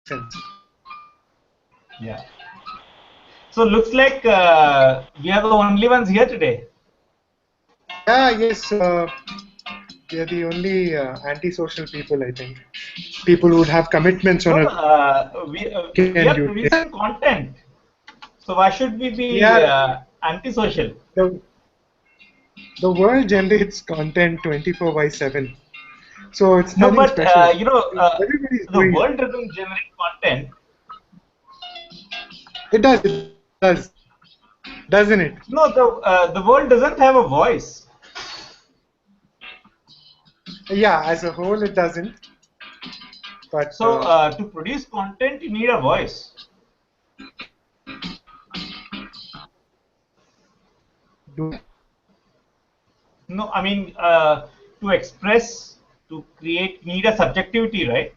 sense. Yeah. So looks like we are the only ones here today. Yeah, yes, we are the only antisocial people, I think. People would have commitments on We are producing content. So why should we be antisocial? The world generates content 24/7. So it's No, nothing but special. Everybody's the doing world doesn't generate content. it. It does, doesn't it? No, the world doesn't have a voice. Yeah, as a whole, it doesn't. But So to produce content, you need a voice. No, I mean to express, to create, you need a subjectivity, right?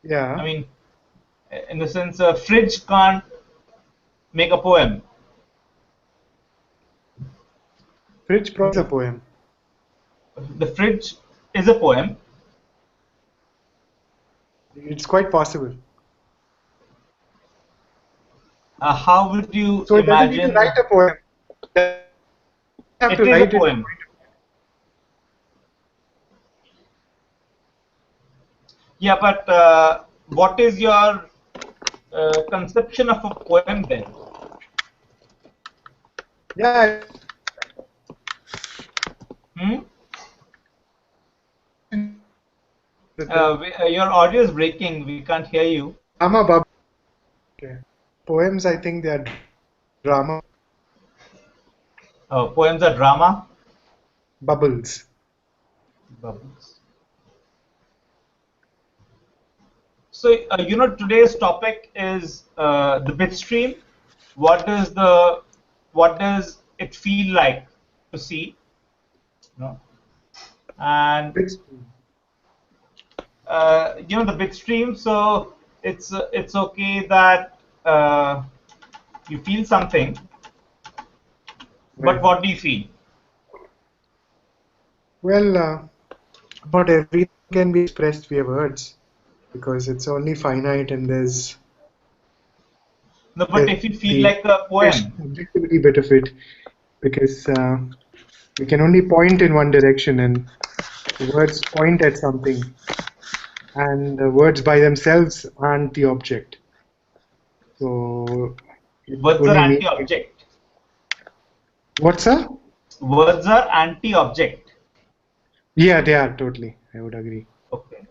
yeah, I mean, in the sense, a fridge can't make a poem. Fridge Pro is a poem. The fridge is a poem. It's quite possible. How would you So it doesn't need to imagine? write a poem. It is a poem. Yeah, but what is your conception of a poem then? Yeah. Your audio is breaking. We can't hear you. Okay. Poems, I think they are drama. Poems are drama. Bubbles. So today's topic is the bit stream. What does it feel like to see? And the bit stream. So it's okay that you feel something, but what do you feel? Well, not everything can be expressed via words because it's only finite and there's. No, but if you feel like a poem, subjectivity bit of it, because we can only point in one direction and the words point at something, and the words by themselves aren't the object. So words are anti-object. What's that? Words are anti-object. Yeah, they are totally. I would agree. Okay.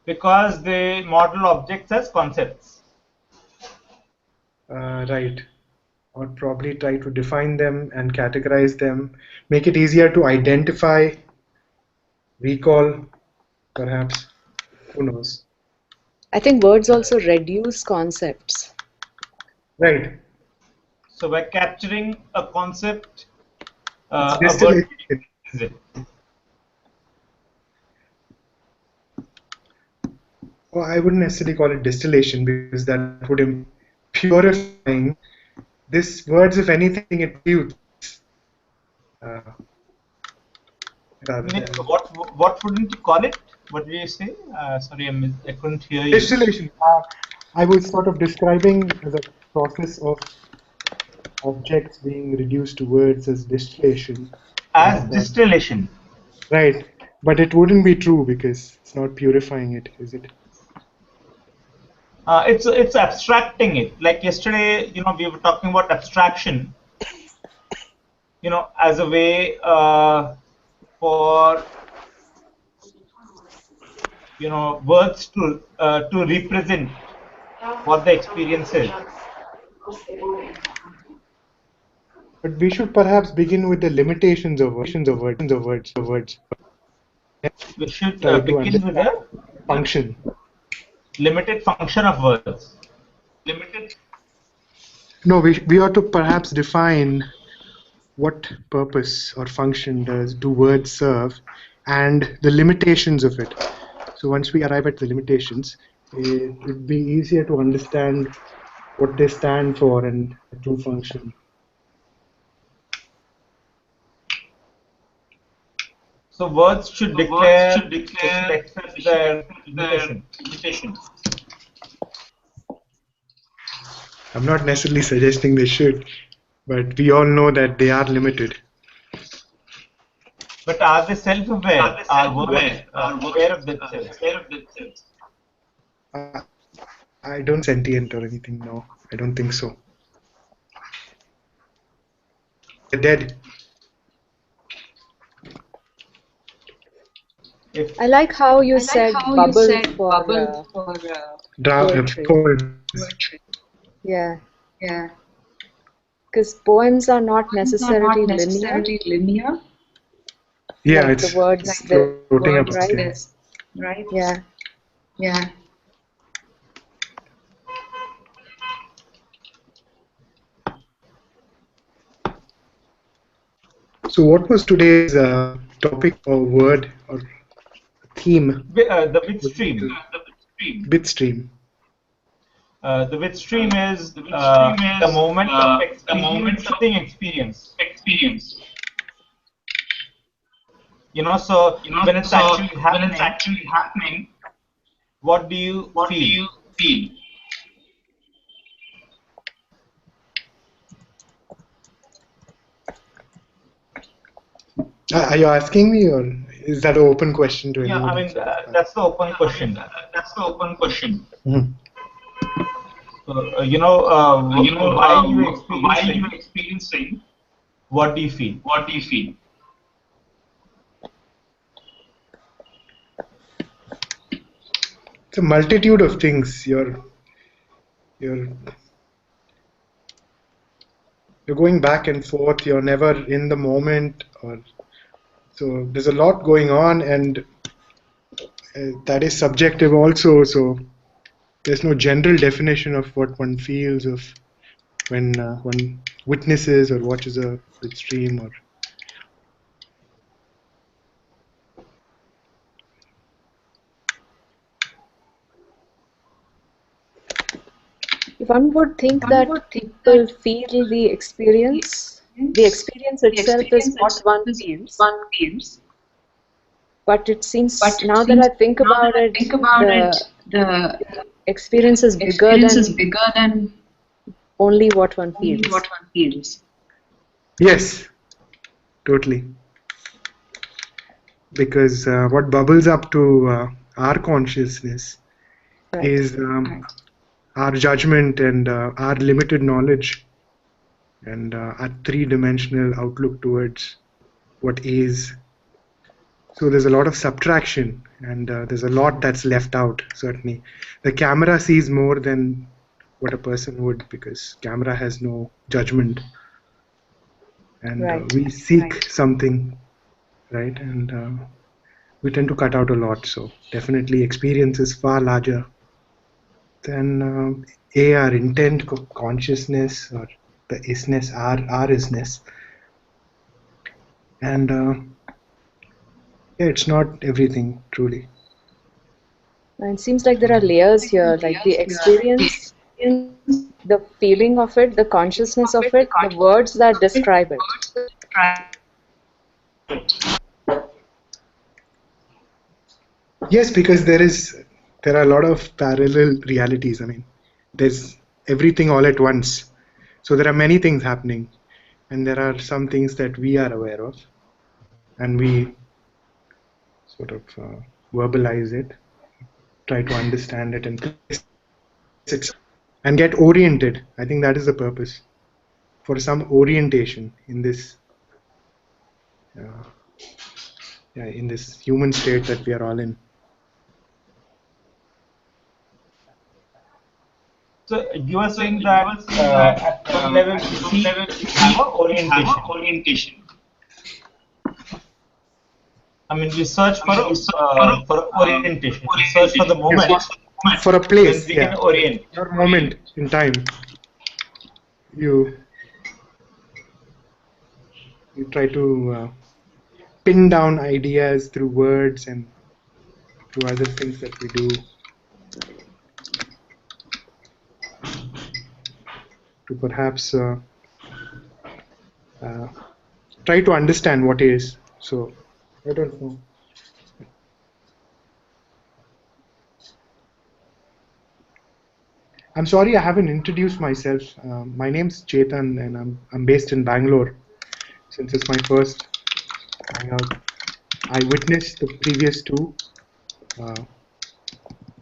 Because they model objects as concepts. Right. Or probably try to define them and categorize them, make it easier to identify, recall, perhaps. Who knows? I think words also reduce concepts. Right. So by capturing a concept, a word is it? Well, I wouldn't necessarily call it distillation because that would imply purifying. This words, if anything, it dilutes. What wouldn't you call it? What did you say? Sorry, I couldn't hear you. Distillation. I was sort of describing the process of objects being reduced to words as distillation. As distillation. Right. But it wouldn't be true because it's not purifying it, is it? It's abstracting it. Like yesterday, we were talking about abstraction. As a way for words to represent what the experience is. But we should perhaps begin with the limitations of words. We should begin with the function. Limited function of words. No, we ought to perhaps define what purpose or function do words serve and the limitations of it. So once we arrive at the limitations, it would be easier to understand what they stand for and the true function. So words should declare their limitation. I'm not necessarily suggesting they should, but we all know that they are limited. But are they self-aware? Are words aware of themselves? I don't sentient or anything. No, I don't think so. They're dead. I like how you said bubble for poetry. Poems. Yeah, because poems are not necessarily linear, Yeah, like it's the words that, floating up. right? Yeah. So, what was today's topic or word or theme? The bitstream. Bitstream. The bitstream is the moment of experiencing experience. So when it's actually happening, what do you feel? Are you asking me, or is that an open question to Yeah, anyone? I mean that's the open question. Mhm. So, while you're experiencing, what do you feel? It's a multitude of things. You're going back and forth. You're never in the moment, or so there's a lot going on, and that is subjective also. So there's no general definition of what one feels of when one witnesses or watches a stream or. One would think that people feel the experience. The experience itself is what one feels. But it seems now that I think about it, the experience is bigger than only what one feels. Yes, totally. Because what bubbles up to our consciousness Right. is our judgment and our limited knowledge and our three-dimensional outlook towards what is. So there's a lot of subtraction, and there's a lot that's left out, certainly. The camera sees more than what a person would, because camera has no judgment. And Right. we seek something, right? And we tend to cut out a lot. So definitely experience is far larger than our intent, consciousness, or the isness, our isness. And yeah, it's not everything, truly. And it seems like there are layers here, like the experience, the feeling of it, the consciousness of it, the words that describe it. Yes, because there are a lot of parallel realities. I mean, there's everything all at once. So there are many things happening, and there are some things that we are aware of, and we sort of verbalize it, try to understand it, and get oriented. I think that is the purpose, for some orientation in this human state that we are all in. So you are saying that at some level we have an orientation. I mean, we search for orientation. We search for the moment. For a place, when we can orient. Your moment in time. You try to pin down ideas through words and through other things that we do to perhaps try to understand what is. So I don't know. I'm sorry I haven't introduced myself. My name's Chetan and I'm based in Bangalore. Since it's my first hangout, I witnessed the previous two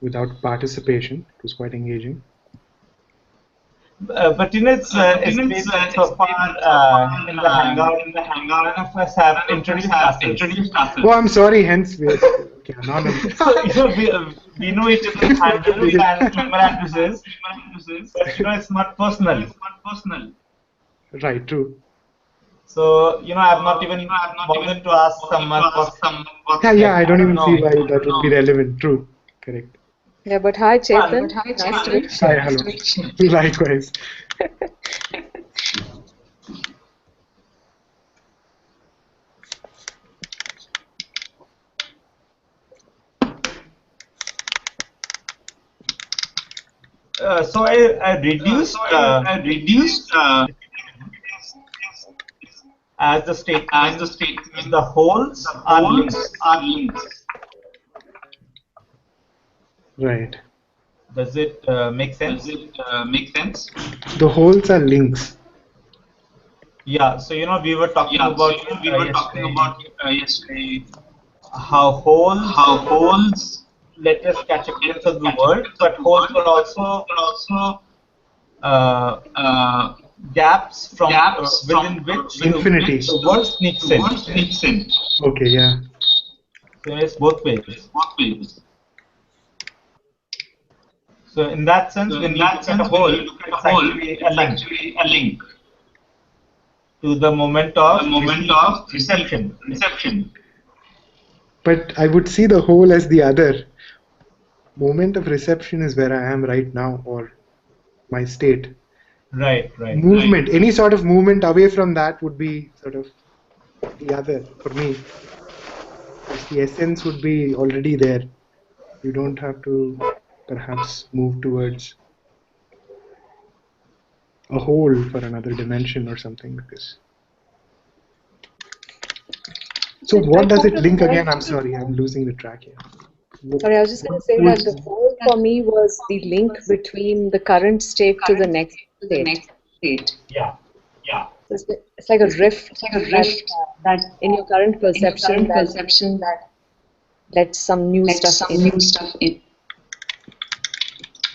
without participation. It was quite engaging. But in its experience so far in the Hangout, none of us have introduced ourselves. Oh, I'm sorry. Hence, we're okay, anonymous. So, we know each other's handles and email addresses, but it's not personal. Right. True. So I've not even bothered to ask someone what's Yeah. I don't even know. see why that would be relevant. True. Correct. Yeah, but hi Chetan. Nice to meet you. Hi. Hello. Likewise. So I reduced as the statement the holes are links. Right. Does it make sense? The holes are links. Yeah. So we were talking about yesterday how holes let us catch a glimpse of the world, but holes were also gaps from within which Infinity. the world sneaks in. Okay. Yeah. So it's both ways. So in that sense, when you look at a hole, it's actually a link to the moment of reception. But I would see the hole as the other. Moment of reception is where I am right now, or my state. Right. Movement, any sort of movement away from that would be sort of the other for me. Because the essence would be already there. You don't have to perhaps move towards a hole for another dimension or something. Because. So what does it link again? I'm sorry, I'm losing the track here. Sorry, I was just going to say that the hole for me was the link between the current state to the next state. Yeah. So it's like a rift that in your current perception that lets some new stuff in.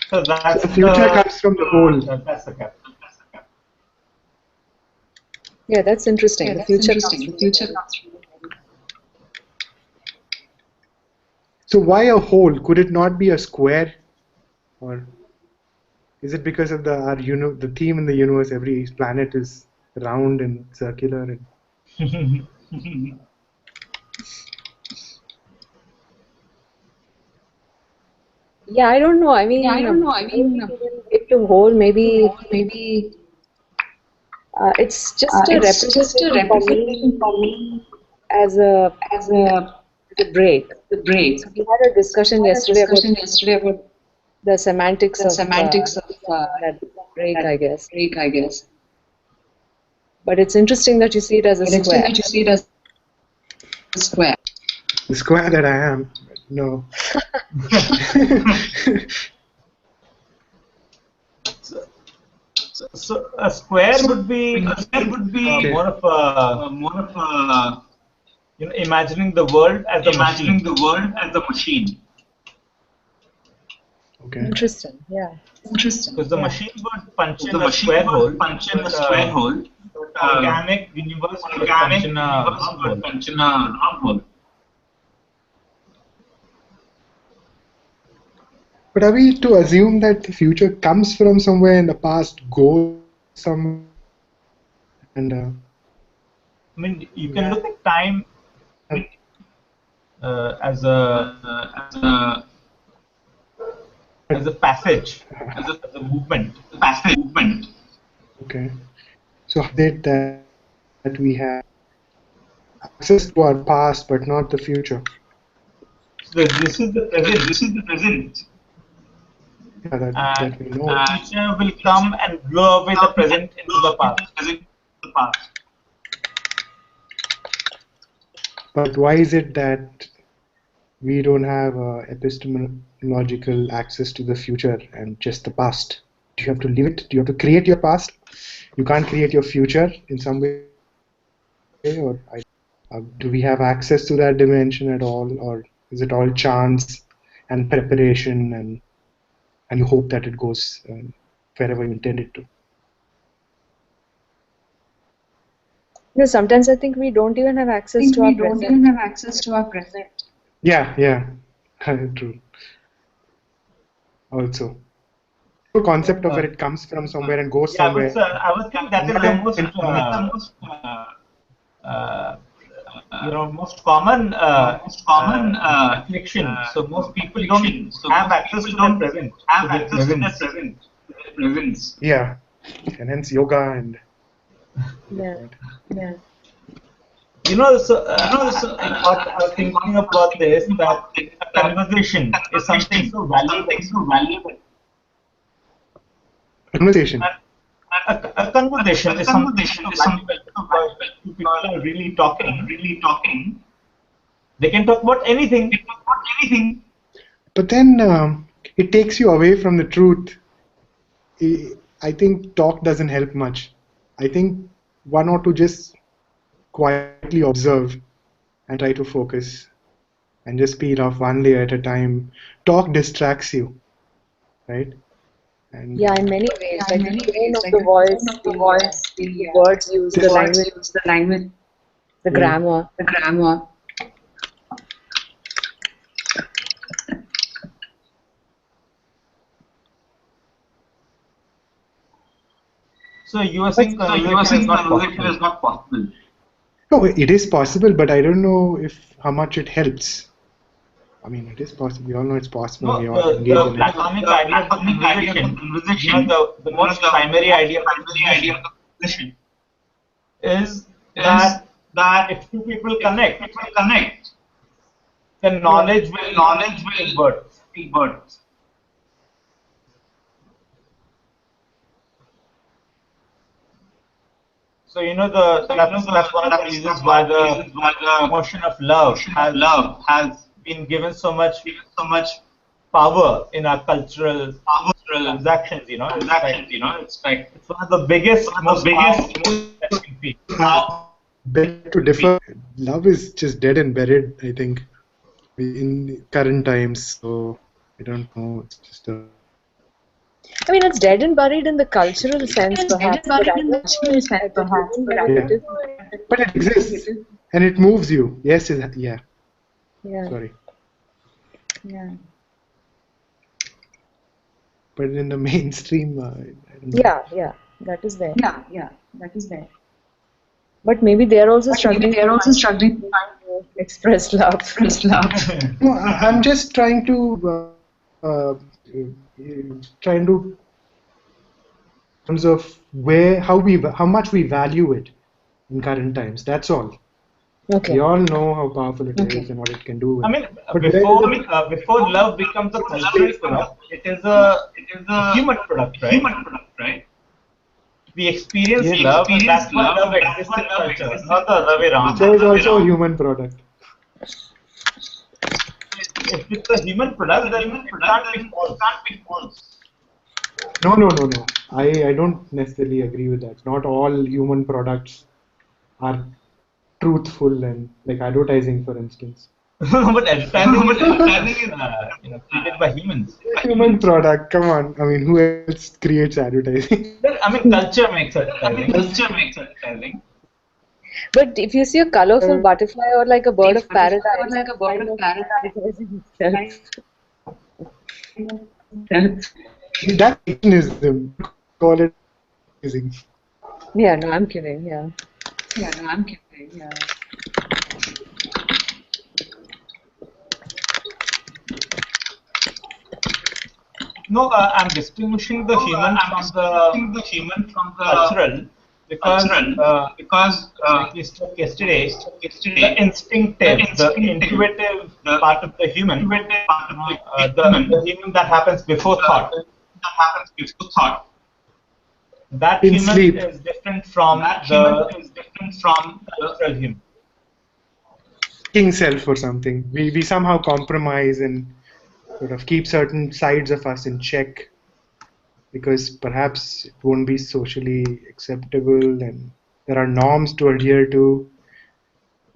So that's the future comes from the hole. That's the cap. Yeah, that's interesting. The future comes from the hole. So why a hole? Could it not be a square? Or is it because of the theme in the universe? Every planet is round and circular. And Yeah, I don't know. I mean, it to whole maybe it's just a representation for me as a break. So we had a discussion yesterday about the semantics of that break, I guess. But it's interesting that you see it as a square. the square that I am, no. So a square would be more of a imagining the world as a machine. Okay. Interesting, yeah. Because the machine would punch in a square hole. Organic universe would punch in a round hole. But are we to assume that the future comes from somewhere and the past goes somewhere? And I mean, you can look at time as a passage, as a movement. Okay. So how did that we have access to our past but not the future? So this is the present. Yeah, that we know. The future will come and blow away the present into the past. But why is it that we don't have epistemological access to the future and just the past? You have to live it. You have to create your past. You can't create your future in some way. Or do we have access to that dimension at all, or is it all chance and preparation, and you hope that it goes wherever you intend it to? No, sometimes I think we don't even have access to our present. Yeah, true. Also, the concept of where it comes from somewhere and goes somewhere. I would think that is the most common affliction. So most people don't have access to their present. Yeah, and hence yoga and. Yeah. I was thinking about this, that conversation is something so valuable. Conversation. A conversation is something so valuable. People are really talking. They can talk about anything. But then it takes you away from the truth. I think talk doesn't help much. I think one ought to just quietly observe and try to focus and just peel off one layer at a time. Talk distracts you, right? And Yeah, in many ways, like the tone of the voice, the words used, the language, the grammar. So you are saying conversation is not possible. no, it is possible, but I don't know how much it helps. I mean, it is possible. We all know it's possible. We all engage in it. Platonic idea of conversation, the most primary idea of conversation is that if two people connect, then knowledge will give birth. So that's one of the reasons why the emotion of love has been given so much power in our cultural transactions. It's one of the biggest, most powerful that can be. Beg to differ. Love is just dead and buried, I think, in current times. So I don't know. It's just a. I mean, it's dead and buried in the cultural sense, perhaps. But it exists and it moves you. Yes, yeah. Sorry. Yeah. But in the mainstream, yeah, that is there. But maybe they are also struggling. To express love. No, I'm just trying to in terms of how much we value it in current times. That's all. Okay. We all know how powerful it is and what it can do. I mean, before love becomes a cultural product, it is a human product, right? We experience love, and that's why love exists in culture, not the other way around. So it's also a human product. If it's a human product, then it can't be false. No. I don't necessarily agree with that. Not all human products are truthful, and like advertising, for instance. But advertising is created by humans. Human product, come on. I mean, who else creates advertising? I mean, culture makes advertising. But if you see a colorful butterfly or like a bird of paradise, That Satanism. Call it amazing. Yeah, no, I'm kidding. Yeah. No, I'm distinguishing the human from the cultural because like we spoke yesterday, the instinctive, the intuitive part of the human, the human that happens before thought. That In human sleep. is different from the cultural human. King self or something. We somehow compromise and sort of keep certain sides of us in check. because perhaps it won't be socially acceptable and there are norms to adhere to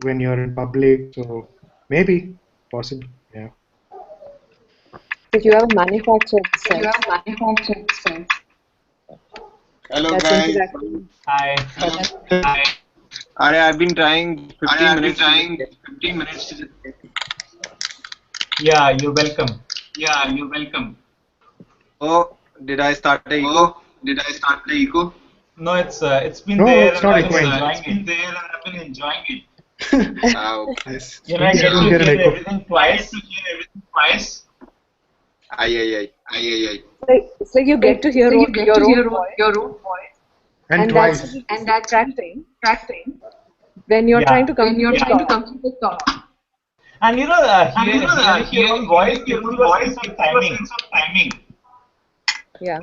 when you're in public. So maybe possible. Yeah. If you have a manufactured If you sense, have manufactured sense. Hello that's guys. interactive. Hi. Hi. I've been trying 15 minutes. 15 minutes. Yeah, you're welcome. Yeah, you're welcome. Oh, did I start the echo? No, it's been No, there it's and not I've been echoing. enjoying it. Oh, Yes. You know, I get to Don't hear an hear echo. everything twice. aye. It's like you get to hear your own voice, your own voice. And that's twice. distracting Distracting when you're Yeah. trying to when complete you're a trying to thought. complete the thought. And hearing your own voice gives you a sense of timing. Yeah.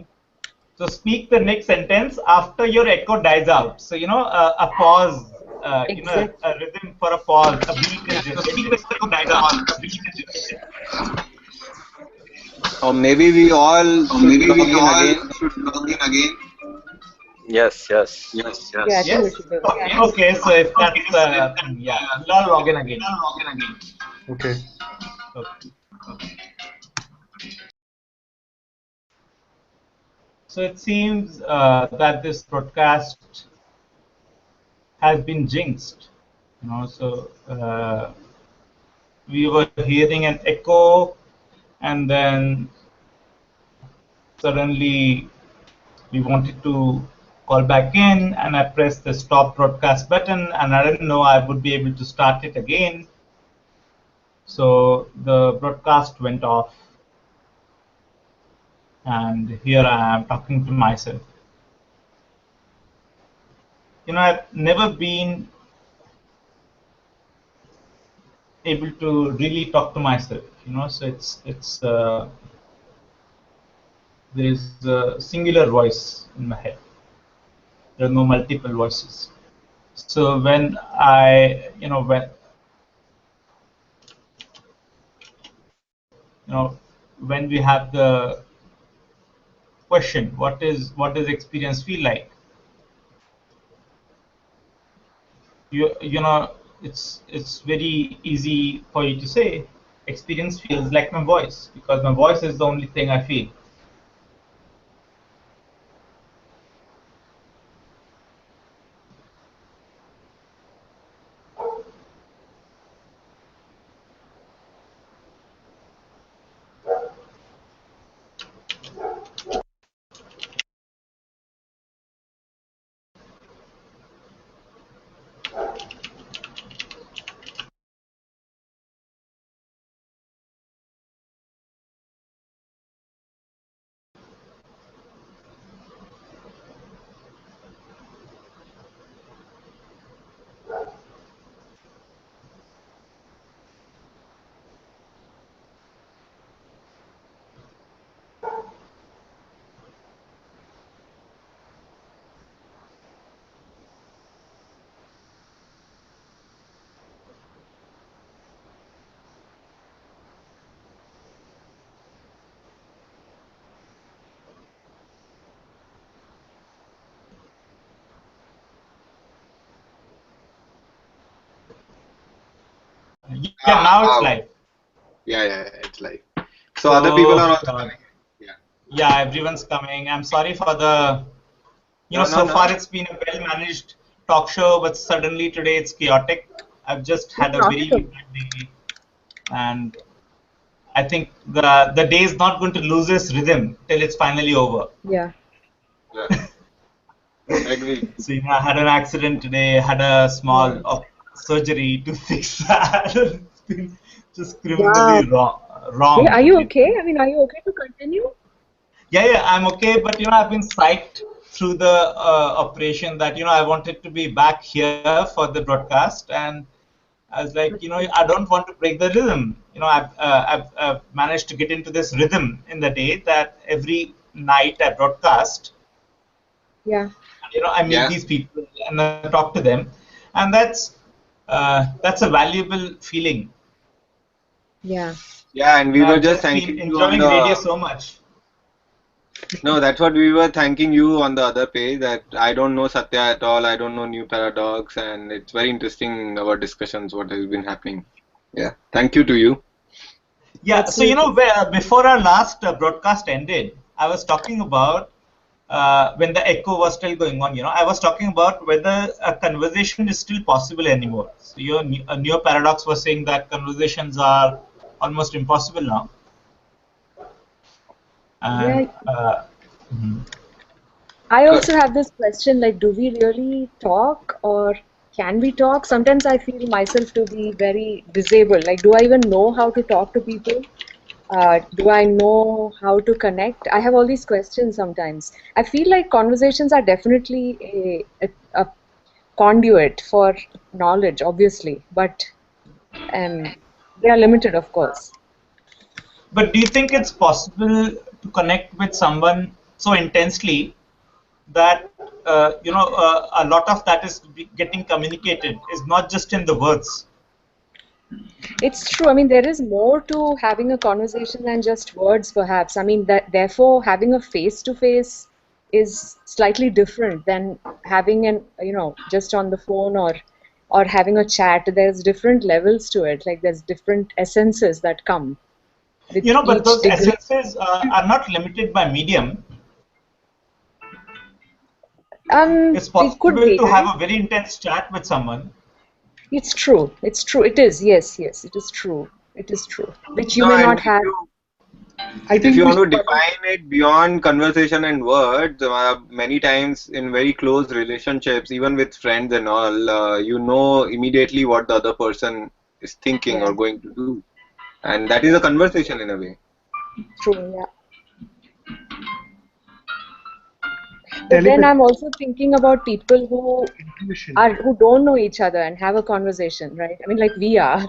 So speak the next sentence after your echo dies out. So, a pause, Exactly. a rhythm for a pause, a beat is generated. Or maybe we all should log in again. Yes. Yeah, I think we Yes? should do that. Okay, so if that's, we'll all log in again. Okay. Okay. So it seems that this broadcast has been jinxed. So we were hearing an echo, and then suddenly we wanted to call back in, and I pressed the stop broadcast button, and I didn't know I would be able to start it again. So the broadcast went off, and here I am talking to myself. I've never been able to really talk to myself. So it's there's a singular voice in my head. There are no multiple voices. So when when we have the question, what does experience feel like? It's very easy for you to say experience feels like my voice, because my voice is the only thing I feel. Yeah, now it's live. Yeah, it's live. So other people are also coming. Yeah, everyone's coming. I'm sorry for the, so far it's been a well-managed talk show, but suddenly today it's chaotic. I've just had a very bad day, and I think the day is not going to lose its rhythm till it's finally over. Yeah. Agree. So I had an accident today. I had a small surgery to fix that. It's been just criminally wrong. Are you okay? I mean, are you okay to continue? Yeah, I'm okay. But I've been psyched through the operation that I wanted to be back here for the broadcast, and I was like, I don't want to break the rhythm. I've managed to get into this rhythm in the day that every night I broadcast. Yeah. I meet these people and I talk to them, and that's a valuable feeling. Yeah. Yeah, and we were just enjoying radio so much. No, that's what we were thanking you on the other page, that I don't know Satya at all. I don't know New Paradox, and it's very interesting our discussions, what has been happening. Yeah. Thank you to you. Yeah, so you know, Absolutely. before our last broadcast ended, I was talking about when the echo was still going on. I was talking about whether a conversation is still possible anymore. So your Neo Paradox was saying that conversations are almost impossible now, and Yeah, I also have this question like, do we really talk or can we talk? Sometimes I feel myself to be very disabled. Like, do I even know how to talk to people? Do I know how to connect? I have all these questions sometimes. I feel like conversations are definitely a conduit for knowledge, obviously, but um, they are limited, of course. but do you think it's possible to connect with someone so intensely that a lot of that is getting communicated is not just in the words? It's true. I mean, there is more to having a conversation than just words, perhaps. I mean, that therefore having a face-to-face is slightly different than having just on the phone or having a chat. There's different levels to it. Like there's different essences that come with But each those degree. essences are not limited by medium. It's It could possible be, to have right? a very intense chat with someone. It's true. It's true. It is. Yes, yes. It is true. It is true. Which you No, may and not have. I if think you we want to should probably, define it beyond conversation and words, many times in very close relationships, even with friends and all, you know immediately what the other person is thinking Yeah, or going to do, and that is a conversation in a way. true. Yeah. But then telepathy, I'm also thinking about people who intuition. are who don't know each other and have a conversation, right? I mean, like we are,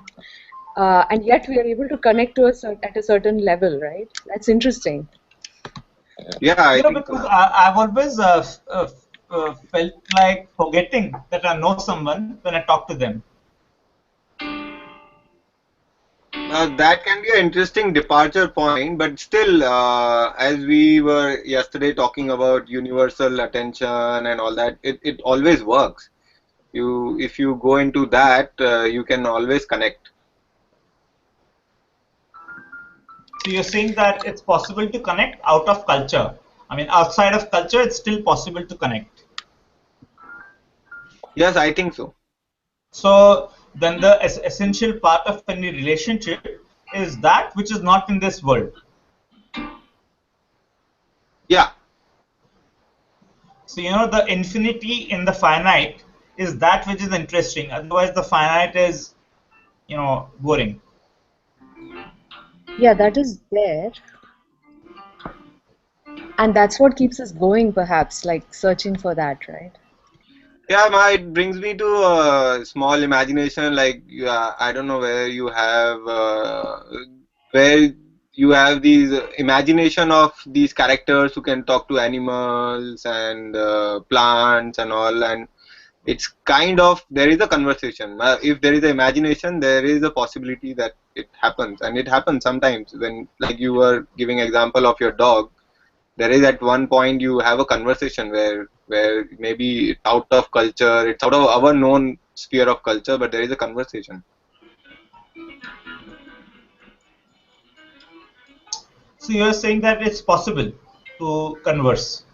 and yet we are able to connect to at a certain level, right? That's interesting. Yeah, I think so. Because I've always felt like forgetting that I know someone when I talk to them. That can be an interesting departure point, but still, as we were yesterday talking about universal attention and all that, it always works. If you go into that, you can always connect. So you're saying that it's possible to connect out of culture. I mean, outside of culture, it's still possible to connect. Yes, I think so. So then the essential part of any relationship is that which is not in this world. Yeah, So the infinity in the finite is that which is interesting. Otherwise, the finite is boring. Yeah, that is there, and that's what keeps us going, perhaps, like searching for that, right? yeah, it brings me to a small imagination. Like, I don't know where you have these imagination of these characters who can talk to animals and plants and all, and it's kind of there is a conversation. If there is a imagination, there is a possibility that it happens, and it happens sometimes when, like you were giving example of your dog. There is at one point you have a conversation where maybe it's out of culture, it's out of our known sphere of culture, but there is a conversation. So you're saying that it's possible to converse.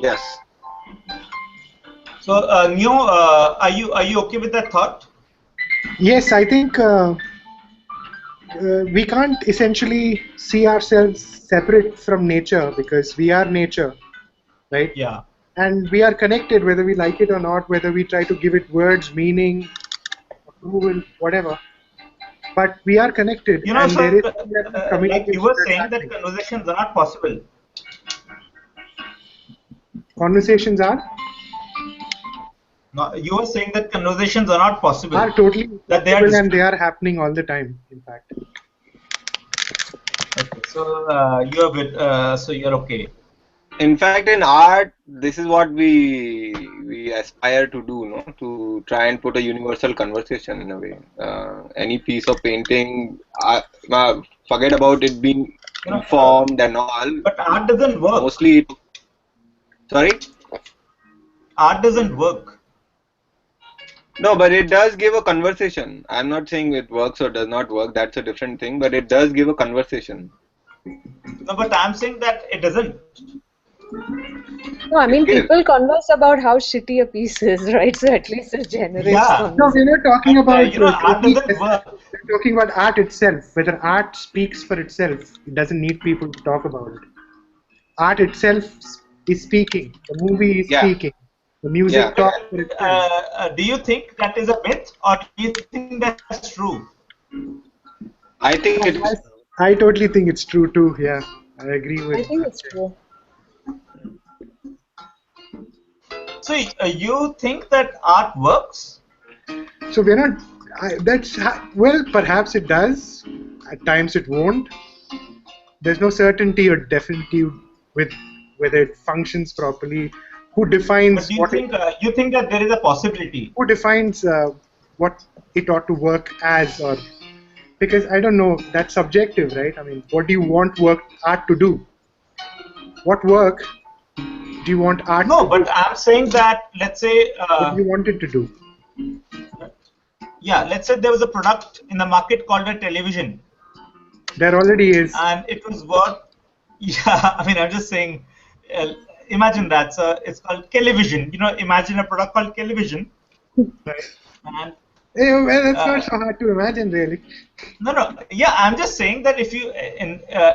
Yes. So Neo, are you okay with that thought? Yes, I think we can't essentially see ourselves separate from nature because we are nature, right? Yeah. And we are connected whether we like it or not, whether we try to give it words, meaning, approval, whatever. But we are connected, and there So is some level of like you communication were that's saying that happening. conversations are not possible. Conversations No, you were saying that conversations are not possible, are totally that they are possible, and they distinct. are happening all the time, in fact. Okay, so you're okay. In fact, in art, this is what we aspire to do, no? To try and put a universal conversation in a way. Any piece of painting, forget about it being informed and all. But art doesn't work. Mostly, sorry? Art doesn't work. No, but it does give a conversation. I'm not saying it works or does not work. That's a different thing. But it does give a conversation. No, but I'm saying that it doesn't. No, I mean, people converse about how shitty a piece is, right? So at least it generates. Yeah. No, we're not talking about art doesn't work. we're talking about art itself. Whether art speaks for itself, it doesn't need people to talk about it. Art itself is speaking. The movie is speaking. The music talks for itself. Do you think that is a myth, or do you think that's true? I think it is. I totally think it's true too. Yeah, I agree with. I think it's true. So you think that art works? So we're not. Well, perhaps it does. At times it won't. There's no certainty or definity with whether it functions properly. Who defines But do you think that there is a possibility? Who defines what it ought to work as, or because I don't know, that's subjective, right? I mean, what do you want art to do? What work do you want art No, to but do? I'm saying that, let's say, What do you want it to do? yeah, let's say there was a product in the market called a television, There already is. and it was worth. Yeah, I mean, I'm just saying. Imagine that. So it's called television. Imagine a product called television. Right. And Well, that's not so hard to imagine, really. no. Yeah, I'm just saying that if you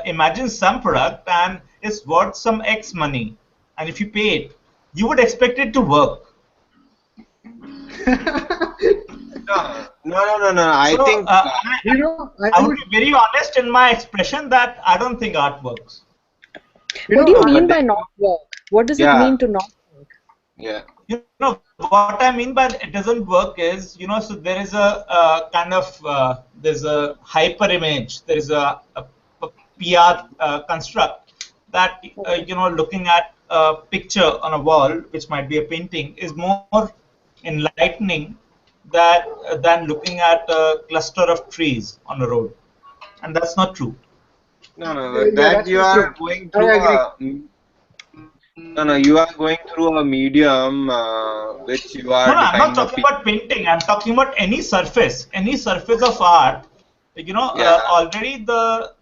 imagine some product and it's worth some X money, and if you pay it, you would expect it to work. No. I So, think I would be very honest in my expression that I don't think art works. What do you mean by not work? What does it mean to not work? Yeah. What I mean by it doesn't work is, so there is a kind of, there's a hyper image, there is a PR construct that, looking at a picture on a wall, which might be a painting, is more enlightening than looking at a cluster of trees on a road. And that's not true. No, that you are going through you are going through a medium which you are. No, I'm not talking about painting. I'm talking about any surface of art. Already the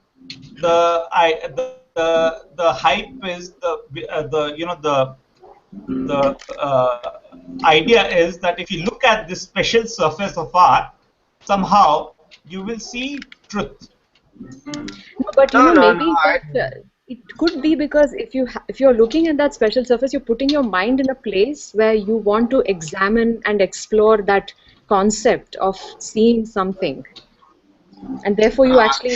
hype is the idea is that if you look at this special surface of art, somehow you will see truth. No, but it could be because if you're looking at that special surface, you're putting your mind in a place where you want to examine and explore that concept of seeing something, and therefore you actually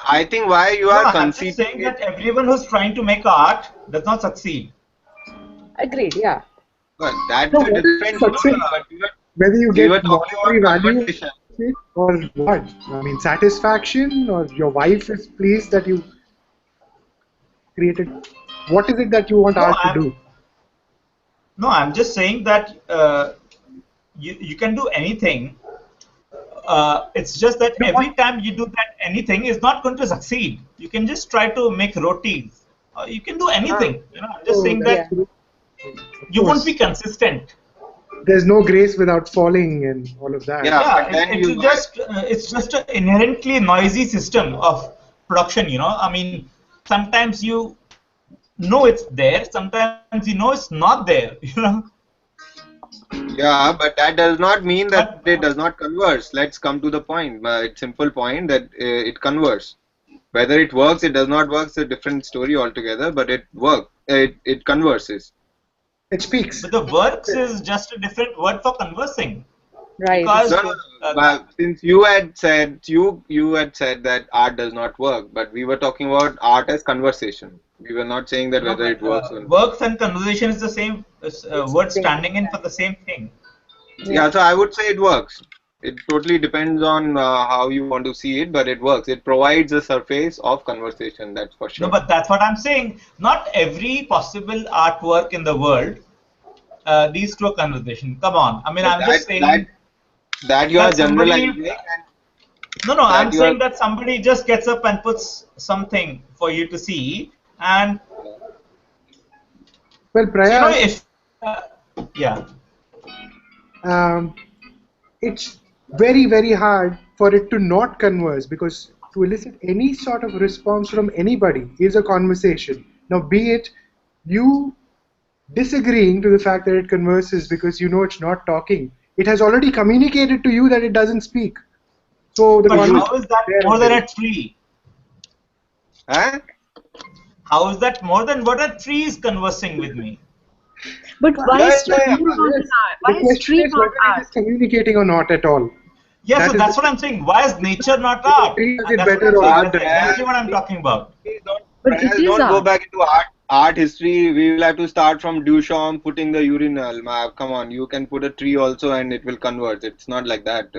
I think why you are I'm just saying that everyone who's trying to make art does not succeed. Agreed, yeah. Well, that's a different whether you get monetary value or what? I mean, satisfaction, or your wife is pleased that you created. What is it that you want art to do? No, I'm just saying that you can do anything. It's just that every time you do that anything is not going to succeed. You can just try to make rotis. You can do anything. I'm just saying that you won't be consistent. There's no grace without falling and all of that. It's just an inherently noisy system of production. I mean, sometimes you know it's there, sometimes you know it's not there. Yeah, but that does not mean that it does not converse. Let's come to the point. Simple point that it converse. Whether it works, it does not work, is a different story altogether. But it works. It converses. It speaks. But the works is just a different word for conversing. Right. Because since you had said that art does not work, but we were talking about art as conversation. We were not saying that whether it works or not. Works and conversation is the same word standing in for the same thing. Yeah, so I would say it works. It totally depends on how you want to see it, but it works. It provides a surface of conversation, that's for sure. No, but that's what I'm saying. Not every possible artwork in the world leads to a conversation. Come on. I mean, I'm just saying that you are generalizing. No, no, I'm That you are. saying that somebody just gets up and puts something for you to see, and Well, so, Prayas, if yeah, it's very, very hard for it to not converse, because to elicit any sort of response from anybody is a conversation. Now, be it you disagreeing to the fact that it converses because you know it's not talking, it has already communicated to you that it doesn't speak. So the but conversation how is is that there more than already. a tree? Huh? How is that more than what a tree is conversing with me? But why Yeah, is tree yeah, yeah. not Yes. art? The Why is question tree is not whether it art? is communicating or not at all. Yeah, That so is that's the, what I'm saying. Why is nature not the art? tree does it That's what better I'm or saying. worse That's than that. exactly what I'm talking about. But it is Don't go art. back into art history. We will have to start from Duchamp putting the urinal. Come on, you can put a tree also and it will converge. It's not like that.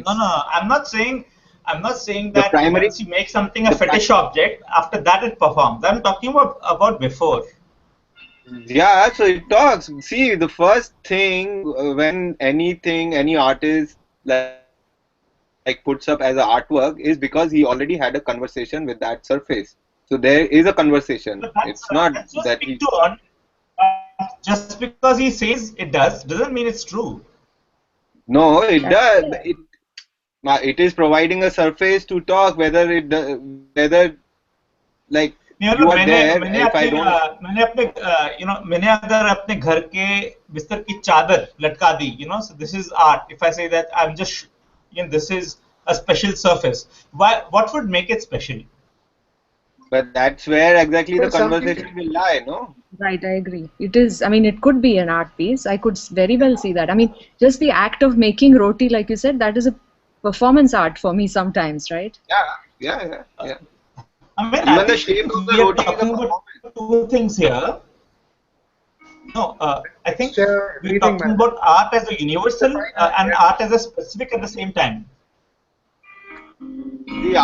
No, It's no, I'm not saying the that primary. once you make something a The pri- fetish object, after that it performs. I'm talking about before. yeah, so it talks. See, the first thing when any artist like puts up as an artwork is because he already had a conversation with that surface. So there is a conversation. But It's not that's just that speak he. to earn. Just because he says it doesn't mean it's true. No, it That's does. fair. It is providing a surface to talk. Whether like You know, you are there. If I don't. मैंने अगर अपने घर के बिस्तर की चादर लटका दी, so this is art. If I say that I'm just, this is a special surface. What would make it special? But that's where exactly the Well, some people, conversation will lie, no? Right, I agree. It is, I mean, it could be an art piece. I could very well see that. I mean, just the act of making roti, like you said, that is a performance art for me sometimes, right? Yeah. I mean, I Even the think shape of the we are roti is a talking about performance. two things here. No, I think what do we're you think, talking man? about art as a universal Define art, and yeah. art as a specific at the same time. The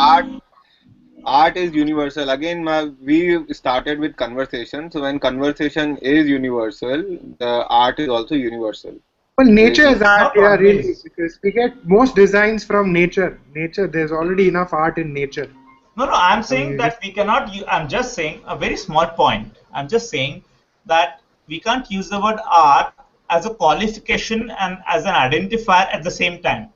art is universal. Again, we started with conversation. So when conversation is universal, the art is also universal. Well, There is nature no. is art, Not yeah, really, always. because we get most designs from nature. Nature, there's already enough art in nature. No, no, I'm I mean, saying you that just we cannot, I'm just saying a very small point. I'm just saying that we can't use the word art as a qualification and as an identifier at the same time.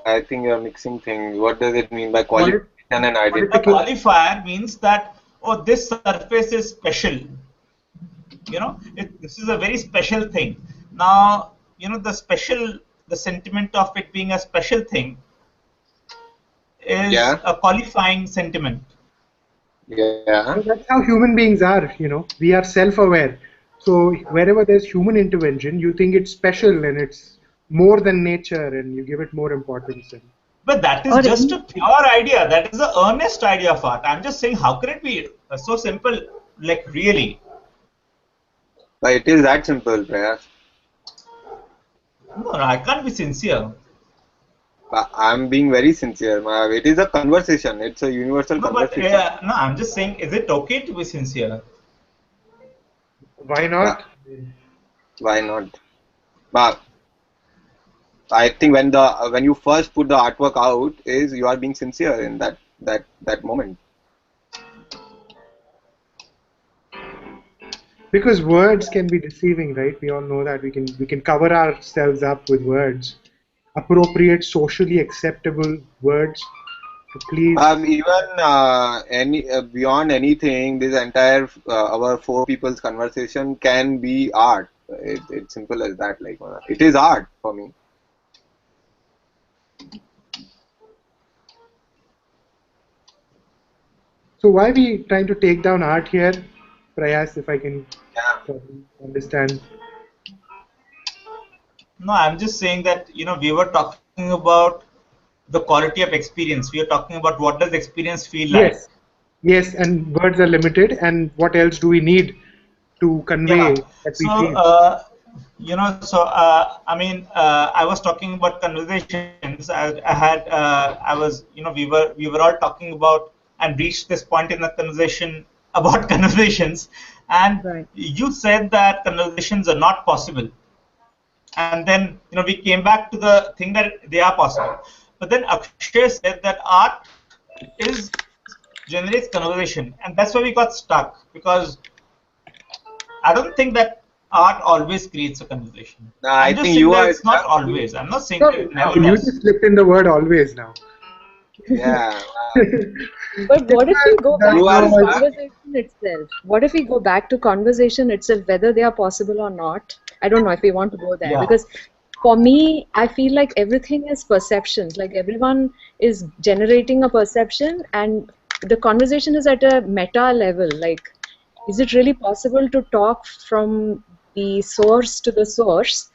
I think you're mixing things. What does it mean by quali- qualification and identity? A qualification. qualifier means that, oh, this surface is special. This is a very special thing. Now, the sentiment of it being a special thing is Yeah, a qualifying sentiment. yeah. Well, that's how human beings are, we are self-aware. So wherever there's human intervention, you think it's special and it's more than nature and you give it more importance. But that is Or just a pure idea. That is an earnest idea of art. I'm just saying, how can it be so simple? Like, really? But it is that simple, Prayas. No, I can't be sincere. I'm being very sincere. It is a conversation. It's a universal No, but conversation. no, I'm just saying, is it okay to be sincere? Why not? Why not? But I think when you first put the artwork out, is you are being sincere in that moment. Because words can be deceiving, right? We all know that we can cover ourselves up with words, appropriate, socially acceptable words to please. Even any beyond anything, this entire our four people's conversation can be art. It's simple as that. Like it is art for me. So why are we trying to take down art here, Prayas? If I can Yeah. understand. No, I'm just saying that, we were talking about the quality of experience. We are talking about what does experience feel like. Yes, yes, and words are limited, and what else do we need to convey Yeah. that we So, feel? I was talking about conversations. I had, I was, we were all talking about and reached this point in the conversation about conversations, and right. you said that conversations are not possible. and then we came back to the thing that they are possible. But then Akshay said that art is generates conversation, and that's why we got stuck, because I don't think that art always creates a conversation. I I'm just think saying you that are it's not stuck. always. I'm not saying that it never You does. just slipped in the word always now. Yeah. But what if we go back You are to stuck. conversation itself? What if we go back to conversation itself, whether they are possible or not? I don't know if we want to go there, Yeah. because for me, I feel like everything is perceptions. Like everyone is generating a perception, and the conversation is at a meta level. Like, is it really possible to talk from the source to the source?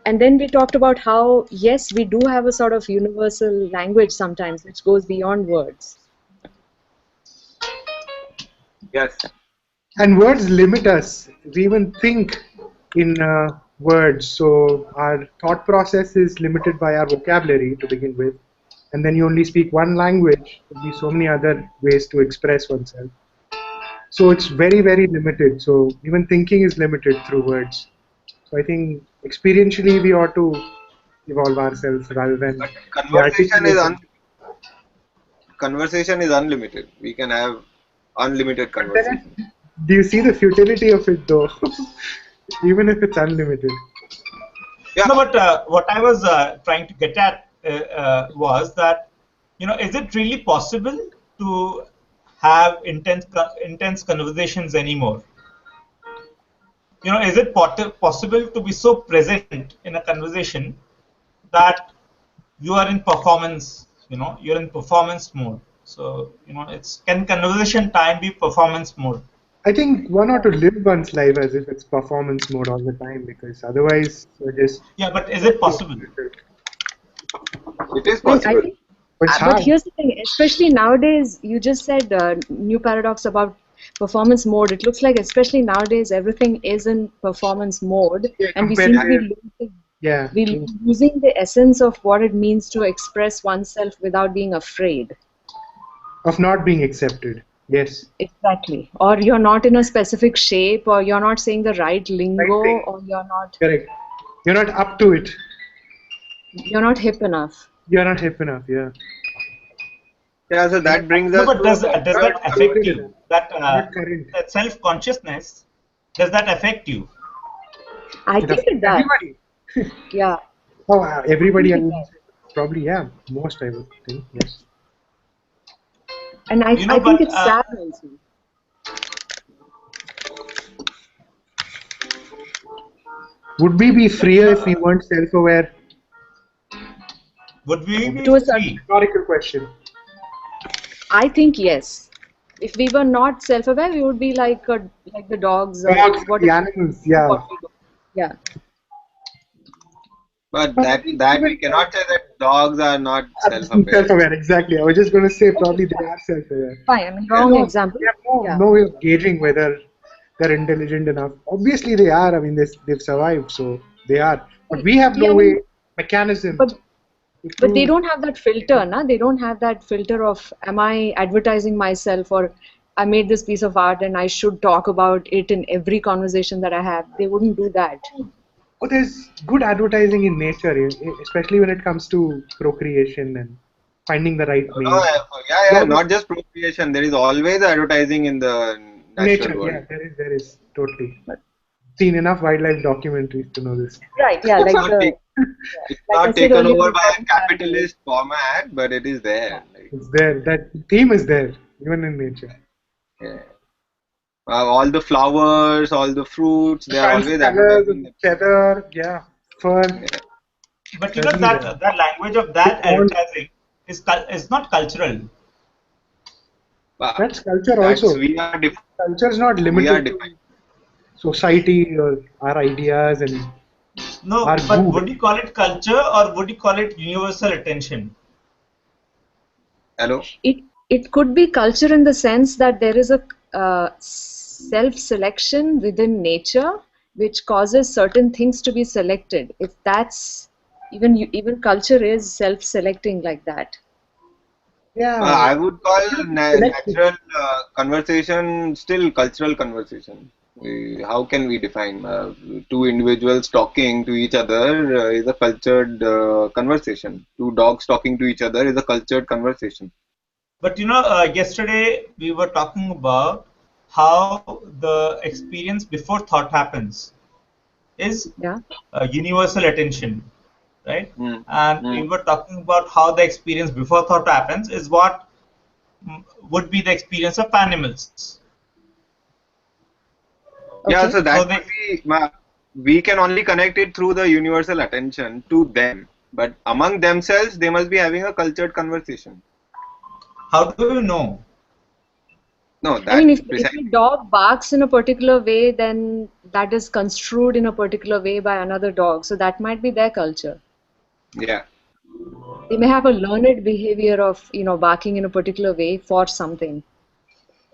And then we talked about how, yes, we do have a sort of universal language sometimes, which goes beyond words. Yes. And words limit us. We even think in words. So our thought process is limited by our vocabulary to begin with. And then you only speak one language. There'll be so many other ways to express oneself. So it's very, very limited. So even thinking is limited through words. So I think experientially we ought to evolve ourselves rather than But be conversation is articulated. conversation is unlimited. We can have unlimited conversation. Do you see the futility of it though? Even if it's unlimited. Yeah. No, but what I was trying to get at was that, is it really possible to have intense conversations anymore? Is it possible to be so present in a conversation that you are in performance? You're in performance mode. So, can conversation time be performance mode? I think one ought to live one's life as if it's performance mode all the time, because otherwise you're just. Yeah, but is it possible? It is I possible. think, It's but hard. here's the thing, especially nowadays, you just said new paradox about performance mode. It looks like, especially nowadays, everything is in performance mode, Yeah, and we seem to be competitive. losing, Yeah. losing the essence of what it means to express oneself without being afraid. Of not being accepted. Yes. Exactly. Or you're not in a specific shape, or you're not saying the right lingo, thing. or you're not up to it. You're not hip enough. You're not hip enough. Yeah. Yeah, so that brings No, us but to does that affect you? That current. that self-consciousness, does that affect you? I think it does. Everybody. Yeah. Oh, everybody. I I think would it say. Probably, yeah. Most, I would think. Yes. And I think but, it's sad also. Would we be freer if we weren't self-aware? Would we be To a certain, free? Rhetorical question. I think yes. If we were not self-aware, we would be like the dogs. Dogs, What the animals. Yeah. what we do. Yeah. But that we cannot say that dogs are not self-aware. Self-aware, exactly. I was just going to say probably they are self-aware. Fine. I mean, wrong example. They have Yeah. no way of gauging whether they're intelligent enough. Obviously, they are. I mean, they've survived, so they are. But we have Yeah, no I way, mean, mechanism. But to But they prove- don't have that filter, na? They don't have that filter of, am I advertising myself, or I made this piece of art and I should talk about it in every conversation that I have. They wouldn't do that. Oh, there's good advertising in nature, especially when it comes to procreation and finding the right No, mate. yeah, not just procreation. There is always advertising in the natural Nature, world. yeah, there is totally. Seen enough wildlife documentaries to know this. Right, yeah, like It's like I not said taken earlier, over the by a modern capitalist format, but it is there. It's there. That theme is there, even in nature. Yeah. All the flowers, all the fruits, they are Fancy always colors, advertising. feather, yeah, fur. Yeah. But Certainly that language of that advertising is not cultural. That's culture That's also. we are Culture is not we are limited to defined. society or our ideas and No, our but mood. would you call it culture or would you call it universal attention? Hello. It could be culture in the sense that there is a self-selection within nature which causes certain things to be selected. If that's even culture is self-selecting like that. Yeah. I would call natural conversation still cultural conversation. How can we define two individuals talking to each other is a cultured conversation. Two dogs talking to each other is a cultured conversation. But yesterday we were talking about how the experience before thought happens is Yeah. Universal attention, right? Mm. And we were talking about how the experience before thought happens is what would be the experience of animals. Yeah, Okay. so that So would be, we can only connect it through the universal attention to them. But among themselves, they must be having a cultured conversation. how do you know? No, I mean, that if precisely. a dog barks in a particular way, then that is construed in a particular way by another dog. So that might be their culture. Yeah. They may have a learned behavior of, barking in a particular way for something.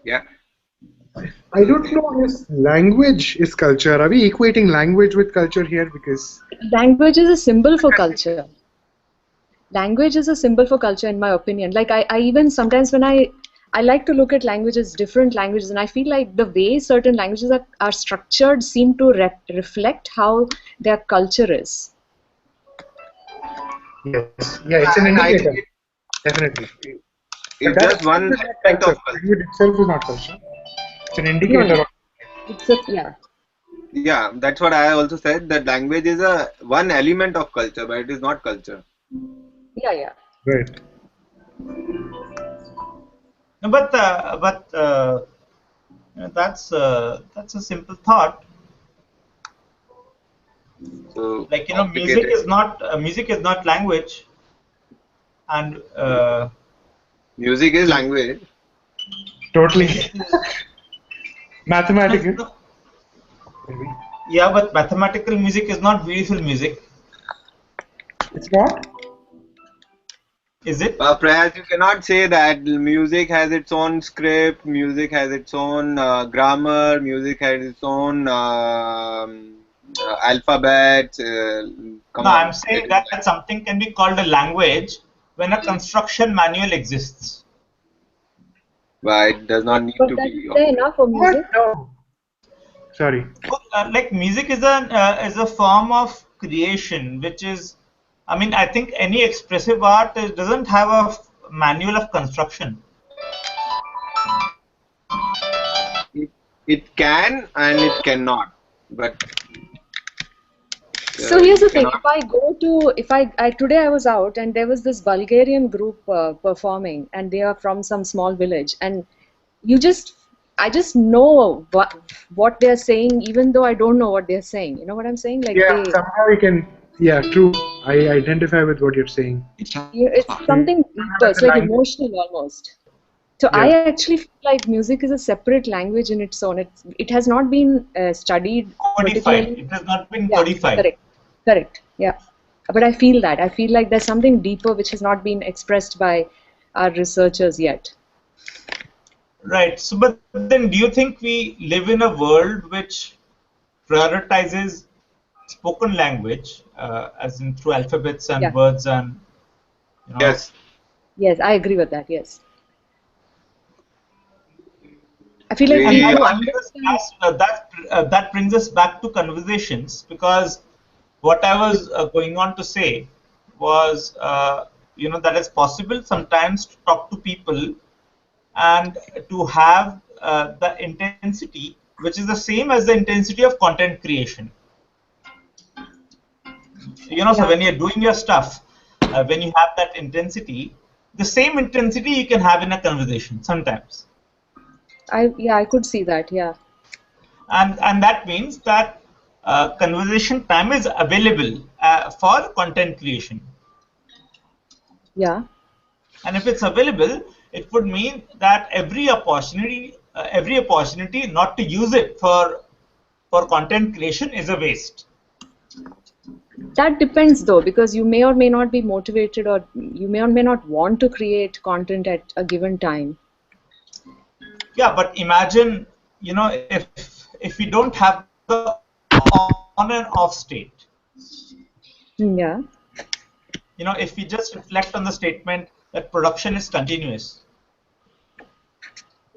Yeah. I don't know if language is culture. Are we equating language with culture here? Because Language is a symbol for culture. Language is a symbol for culture, in my opinion. Like I even sometimes when I like to look at languages, different languages, and I feel like the way certain languages are structured seem to reflect how their culture is. yes, yeah, it's an And I think indicator, definitely. But it's that just itself one is not aspect of culture. culture. Language itself is not culture. It's an No, indicator no. of. Yeah. Yeah, that's what I also said, that language is a one element of culture, but it is not culture. Yeah, yeah. Right. No, but that's a simple thought. So Like complicated. music is not language, and Music is language. Totally. music is Mathematical. no, Maybe. yeah, but mathematical music is not beautiful music, It's not? is it? Prayas, you cannot say that music has its own script, music has its own grammar, music has its own alphabet. Come No, I'm on, saying that something can be called a language when a construction manual exists. but it does not need But to that be. is there enough for What? music? No. Sorry. Like music is a form of creation, which is, I mean, I think any expressive art doesn't have a manual of construction. It can and it cannot, but So here's the it thing. cannot. If I go to, if I today I was out and there was this Bulgarian group performing, and they are from some small village, and you just, I just know what they're saying, even though I don't know what they're saying. You know what I'm saying? Like Yeah, somehow we can. Yeah, true. I identify with what you're saying. it's something deeper. As It's a like language. emotional almost. So I Yeah. actually feel like music is a separate language in its own. It has not been studied Codified. particularly. It has not been Yeah, codified. correct. Correct. Yeah. But I feel that. I feel like there's something deeper which has not been expressed by our researchers yet. Right. So, but then do you think we live in a world which prioritizes spoken language, as in through alphabets and Yeah. words and, you know, Yes, Yes, I agree with that. Yes. I feel like and people we who that are. brings us understand. that brings us back to conversations, because what I was going on to say was, that it's possible sometimes to talk to people and to have the intensity, which is the same as the intensity of content creation. So Yeah. when you're doing your stuff, when you have that intensity, the same intensity you can have in a conversation sometimes. I could see that. Yeah. And that means that conversation time is available for content creation. Yeah. And if it's available, it would mean that every opportunity not to use it for content creation is a waste. That depends though, because you may or may not be motivated, or you may or may not want to create content at a given time. Yeah, but imagine, if we don't have the on and off state, Yeah. if we just reflect on the statement that production is continuous,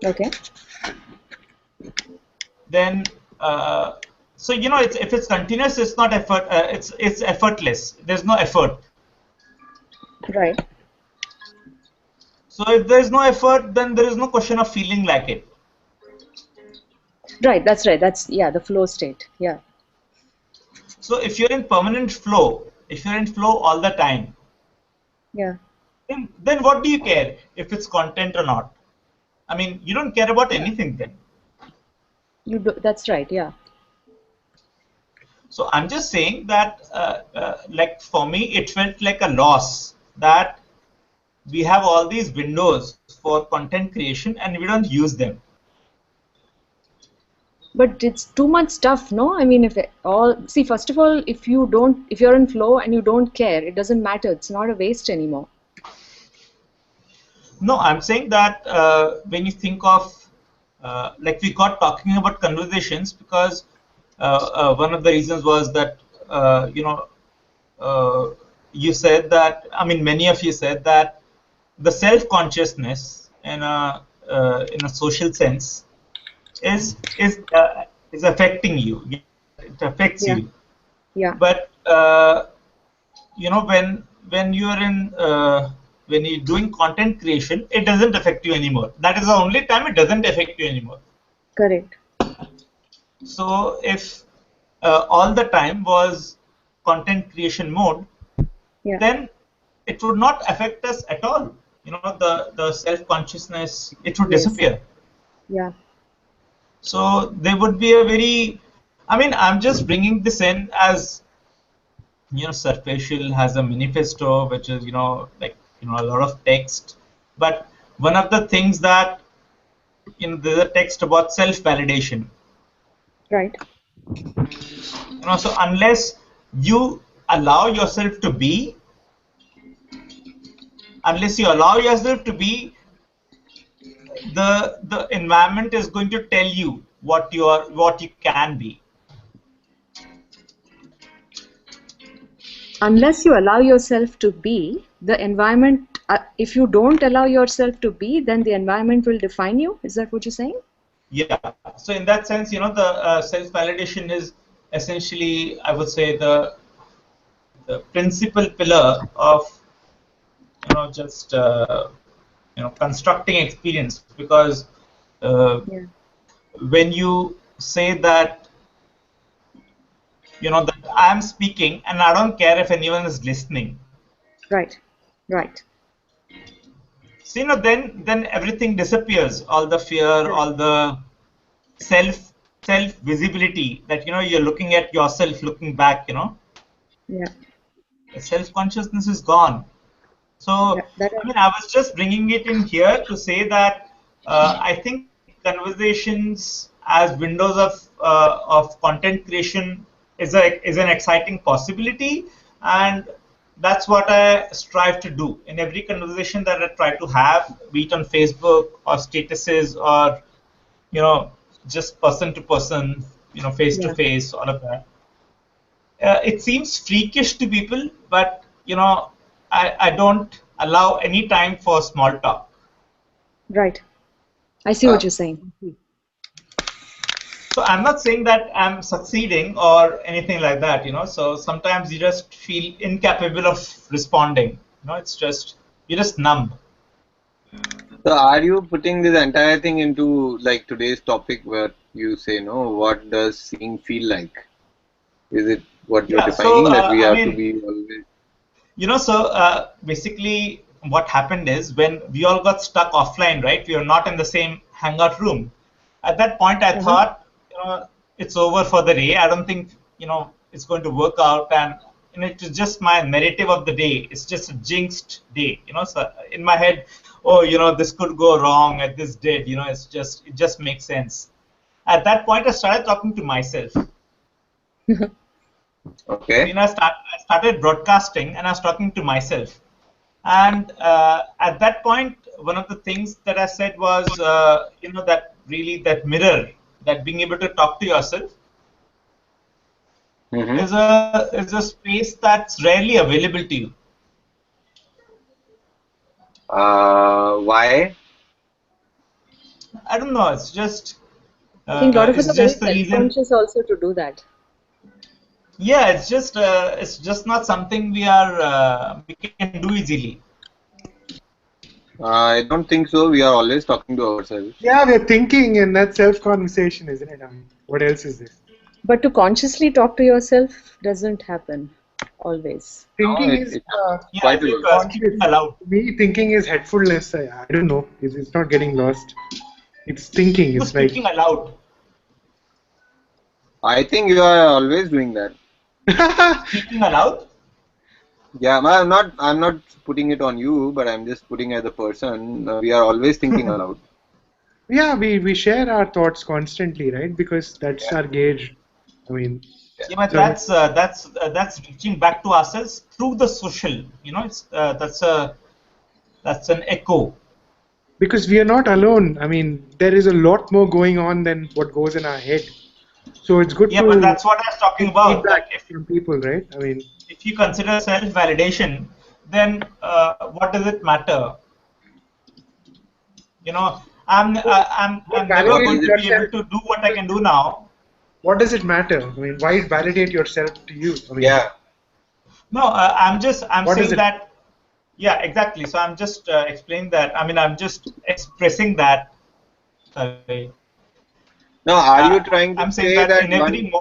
Okay. then so if it's continuous, it's not effort. It's effortless. There's no effort. Right. So if there is no effort, then there is no question of feeling like it. Right. That's right. That's the flow state. Yeah. So if you're in permanent flow, if you're in flow all the time, Yeah. then what do you care if it's content or not? I mean, you don't care about anything then. You do. That's right. Yeah. So I'm just saying that, like for me, it felt like a loss that we have all these windows for content creation and we don't use them. But it's too much stuff, no? I mean, see, first of all, if you're in flow and you don't care, it doesn't matter. It's not a waste anymore. No, I'm saying that when you think of, like we got talking about conversations because one of the reasons was that, you said that, I mean, many of you said that the self-consciousness in a social sense is affecting you. It affects you. Yeah. But when you're when you're doing content creation, it doesn't affect you anymore. That is the only time it doesn't affect you anymore. Correct. So if all the time was content creation mode, then it would not affect us at all. The self-consciousness, it would disappear. Yeah. So there would be a very, I mean, I'm just bringing this in as, Sarfatial has a manifesto, which is, like, a lot of text. But one of the things that, there's a text about self-validation. Right. So unless you allow yourself to be, the environment is going to tell you what you can be. Unless you allow yourself to be, the environment, if you don't allow yourself to be, then the environment will define you. Is that what you're saying? Yeah. So in that sense, the self-validation is essentially, I would say, the principal pillar of, just, constructing experience, because when you say that, that I'm speaking and I don't care if anyone is listening. Right. Right. So, then everything disappears. All the fear, all the self visibility that, you're looking at yourself, looking back, Yeah. The self-consciousness is gone. So, I mean, I was just bringing it in here to say that I think conversations as windows of content creation is an exciting possibility, and that's what I strive to do in every conversation that I try to have, be it on Facebook or statuses or just person to person, face to face, all of that. It seems freakish to people, but I don't allow any time for small talk. Right. I see what you're saying. So I'm not saying that I'm succeeding or anything like that, So sometimes you just feel incapable of responding. It's just you're just numb. So are you putting this entire thing into like today's topic where you say, no, what does seeing feel like? Is it what you're defining that we have to be always? So basically what happened is when we all got stuck offline, right? We were not in the same hangout room. At that point, I thought, it's over for the day. I don't think, it's going to work out. And it was just my narrative of the day. It's just a jinxed day, So in my head, oh, this could go wrong at this date. It just makes sense. At that point, I started talking to myself. Okay. I started broadcasting and I was talking to myself. And at that point, one of the things that I said was, that mirror, that being able to talk to yourself is a space that's rarely available to you. Why? I don't know. It's just I think a lot of us It's are very just the reason. self-conscious also to do that. Yeah, it's just not something we can do easily. I don't think so. We are always talking to ourselves. Yeah, we're thinking, and that's self-conversation, isn't it? I mean, what else is this? But to consciously talk to yourself doesn't happen always. Thinking No, is Yeah, quite it's like real. conscious. speaking aloud. To me, thinking is headfulness. I don't know. It's not getting lost. It's thinking. Who's It's like speaking aloud? I think you are always doing that. Speaking aloud? Yeah, I'm not putting it on you, but I'm just putting it as a person. We are always thinking aloud. yeah, we share our thoughts constantly, right? Because that's our gauge. I mean, Yeah, but so- that's reaching back to ourselves through the social. You know, it's that's an echo. because we are not alone. I mean, there is a lot more going on than what goes in our head. So it's good Yeah, to but that's what I was talking get about. feedback That from people, right? I mean, if you consider self-validation, then what does it matter? You know, I'm never validating going to be able yourself. to do what I can do now. What does it matter? I mean, why validate yourself to you? I mean, Yeah. No, I'm What is saying it? that. Yeah, exactly. So I'm just explaining that. I mean, I'm just expressing that. Sorry. No, are you trying to I'm saying say that that in every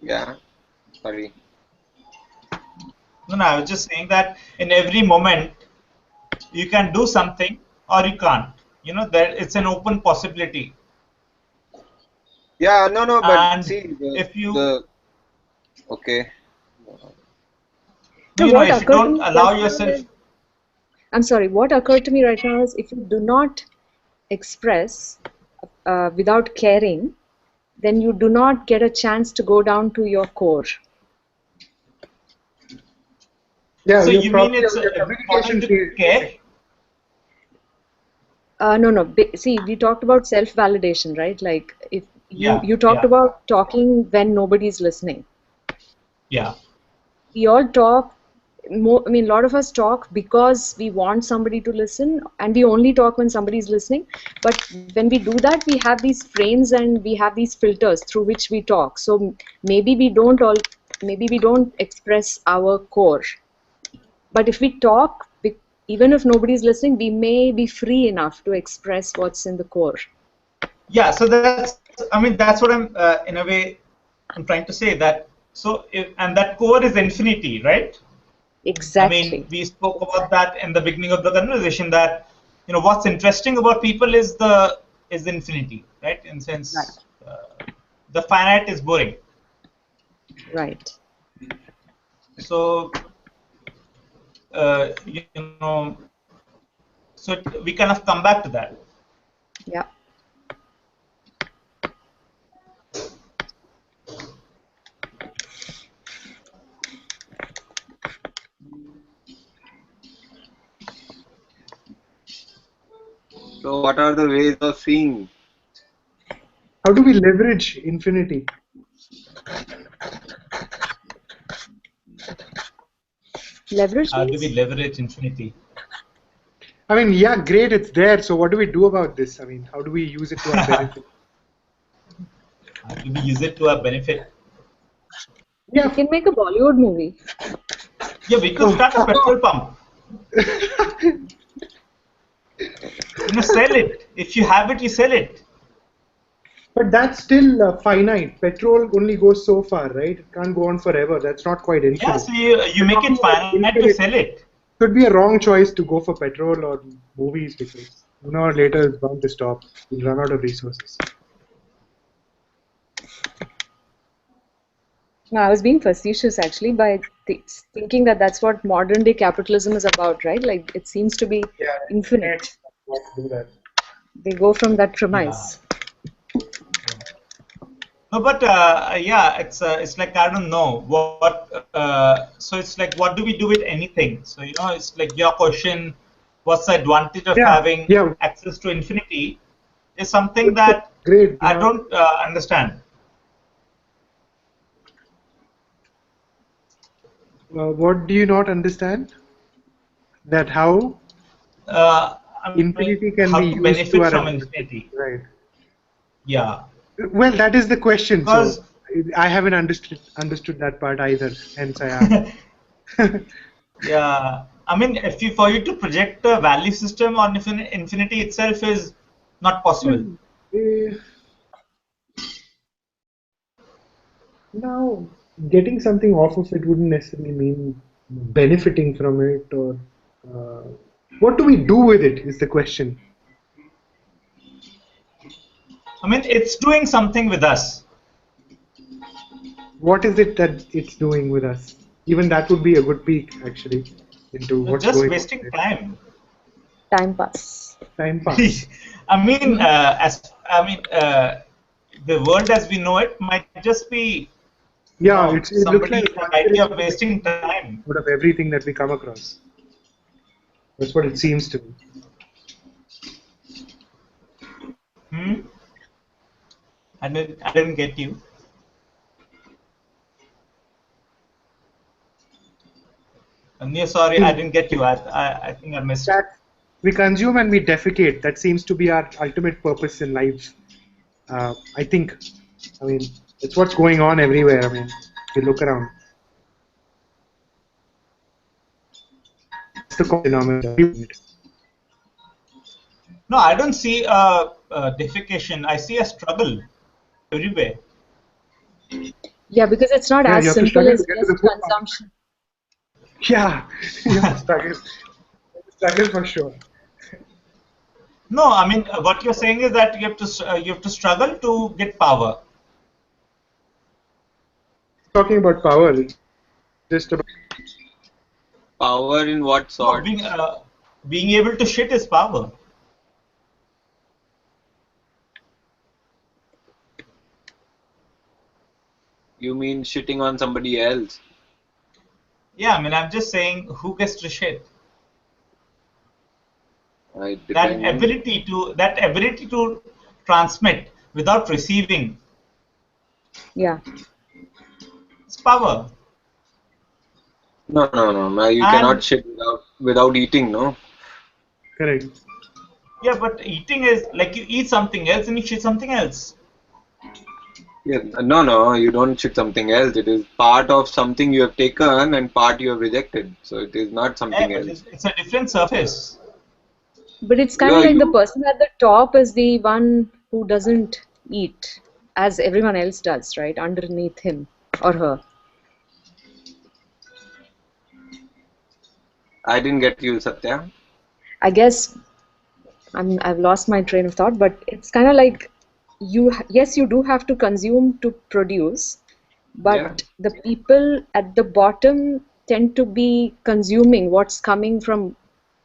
Yeah. Sorry. no, I was just saying that in every moment you can do something or you can't. You know, that it's an open possibility. Yeah, no, but And see if you, the okay. No, you know, what if you occurred to don't me allow just now yourself, is, I'm sorry, what occurred to me right now is if you do not express without caring, then you do not get a chance to go down to your core. yeah, so your you mean it's your communication important to phase. care? No. See, we talked about self-validation, right? Like if you Yeah, talked yeah, about talking when nobody's listening. yeah. We all talk. I mean, a lot of us talk because we want somebody to listen, and we only talk when somebody's listening. But when we do that, we have these frames and we have these filters through which we talk. So maybe maybe we don't express our core. But if we talk, even if nobody's listening, we may be free enough to express what's in the core. Yeah, so I mean, that's what I'm, in a way, I'm trying to say that, so, and that core is infinity, right? Exactly. I mean, we spoke about that in the beginning of the conversation that, you know, what's interesting about people is the infinity, right? In sense, Right. the finite is boring. Right. So, you know, so we kind of come back to that. Yeah. So what are the ways of seeing? How do we leverage infinity? Leverage How do means? we leverage infinity? I mean, yeah, great, it's there. So what do we do about this? I mean, how do we use it to our benefit? How do we use it to our benefit? We Yeah, can make a Bollywood movie. Yeah, we could start a petrol pump. You know, sell it. If you have it, you sell it. but that's still finite. Petrol only goes so far, right? It can't go on forever. That's not quite infinite. Yeah, so you make it finite to sell it. Could be a wrong choice to go for petrol or movies because sooner or later it's bound to stop. We'll run out of resources. No, I was being facetious actually by thinking that that's what modern day capitalism is about, right? Like it seems to be infinite. Do that. They go from that premise. No, but yeah, it's like I don't know what. So it's like, what do we do with anything? So you know, it's like your question, what's the advantage of having access to infinity? Is something that Great. I don't understand. What do you not understand? That how I mean, infinity can how be to used to benefit our from advantage. infinity? Right. Yeah. Well, that is the question. Because So I haven't understood that part either. Hence, I asked. yeah, I mean, for you to project a value system on infinity itself is not possible. Eh, Now, getting something off of it wouldn't necessarily mean benefiting from it, or uh, what do we do with it is the question. I mean, it's doing something with us. What is it that it's doing with us? Even that would be a good peek, actually, into what's Just going wasting on. time. Time pass. Time pass. I mean, the world as we know it might just be Yeah, it looks somebody's like idea of wasting time. out of everything that we come across. That's what it seems to me. I didn't get you. Sorry, I didn't get you. I think I missed it. We consume and we defecate. That seems to be our ultimate purpose in life. I think. I mean, it's what's going on everywhere. I mean, if you look around. It's the phenomenon. No, I don't see defecation. I see a struggle everywhere. Yeah, because it's not Yeah, as you have to simple struggle as to get to just the food. consumption. Yeah, you have to struggle. Struggle for sure. No, I mean what you're saying is that you have to struggle to get power. Talking about power, just about Power in what sort? Being able to shit is power. You mean shitting on somebody else? Yeah, I mean I'm just saying who gets to shit. It That depends. ability to transmit without receiving. Yeah. It's power. No. You And cannot shit without eating, no? correct. yeah, but eating is like you eat something else and you shit something else. Yeah, no, you don't shit something else. It is part of something you have taken and part you have rejected. So it is not something Yeah, but else. it's a different surface. But it's kind of like the person at the top is the one who doesn't eat, as everyone else does, right? Underneath him or her. I didn't get you, Satya. I guess I've lost my train of thought, but it's kind of like yes, you do have to consume to produce, but Yeah. the people at the bottom tend to be consuming what's coming from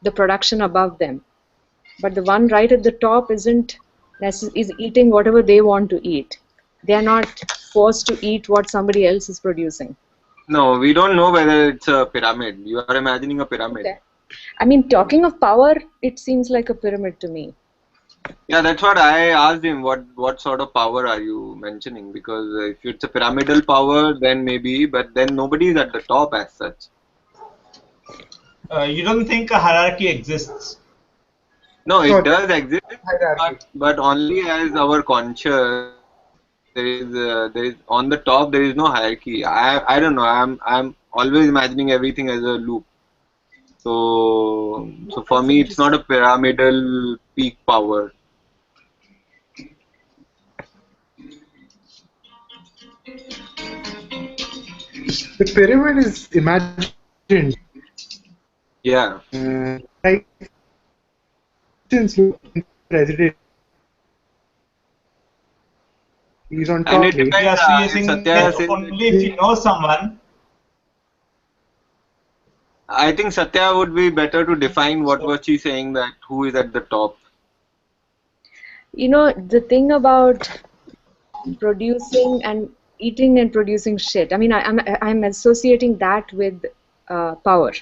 the production above them. But the one right at the top is eating whatever they want to eat. They are not forced to eat what somebody else is producing. No, we don't know whether it's a pyramid. You are imagining a pyramid. Okay. I mean, talking of power, it seems like a pyramid to me. Yeah, that's what I asked him. What sort of power are you mentioning? Because if it's a pyramidal power, then maybe, but then nobody is at the top as such. You don't think a hierarchy exists? No, it So- does exist, Hierarchy. but only as our conscious. There is on the top. There is no hierarchy. I don't know. I'm always imagining everything as a loop. So for me, it's not a pyramidal peak power. The pyramid is imagined. Yeah. Like since president, he's on And top. it depends. Yeah, so you're If saying Satya that says only if you know someone. I think Satya would be better to define what was she saying, that who is at the top. You know, the thing about producing and eating and producing shit, I mean, I'm associating that with power.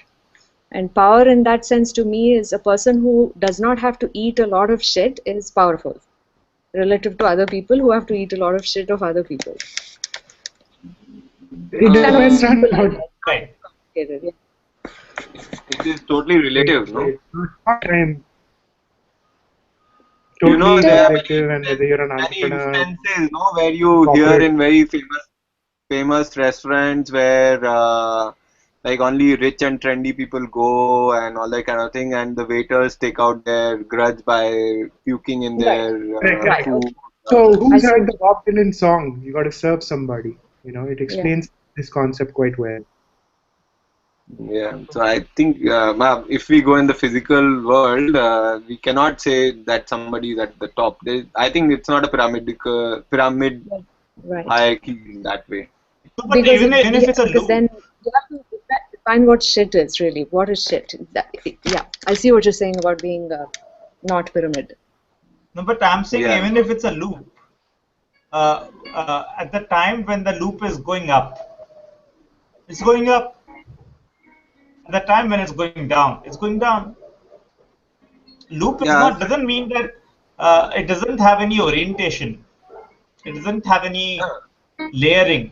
And power in that sense to me is a person who does not have to eat a lot of shit is powerful relative to other people who have to eat a lot of shit of other people. It depends on Right. Yeah. It is totally relative, no? I'm totally there are subjective, and whether you're an many entrepreneur, instances, where you hear corporate. in very famous restaurants where like only rich and trendy people go and all that kind of thing, and the waiters take out their grudge by puking in Right. their Correct, correct. Right. food. Okay. So I who's see. heard the Bob Dylan song? You got to serve somebody. It Yeah. explains this concept quite well. Yeah, so I think if we go in the physical world, we cannot say that somebody is at the top. I think it's not a pyramid Right. hierarchy in that way. No, but Because even if it's a because loop, then you have to define what shit is really. What is shit? Yeah, I see what you're saying about being not pyramid. no, but I'm saying Yeah. even if it's a loop, at the time when the loop is going up, it's going up. At the time when it's going down, it's going down. Loop is Yeah. doesn't mean that it doesn't have any orientation. It doesn't have any layering.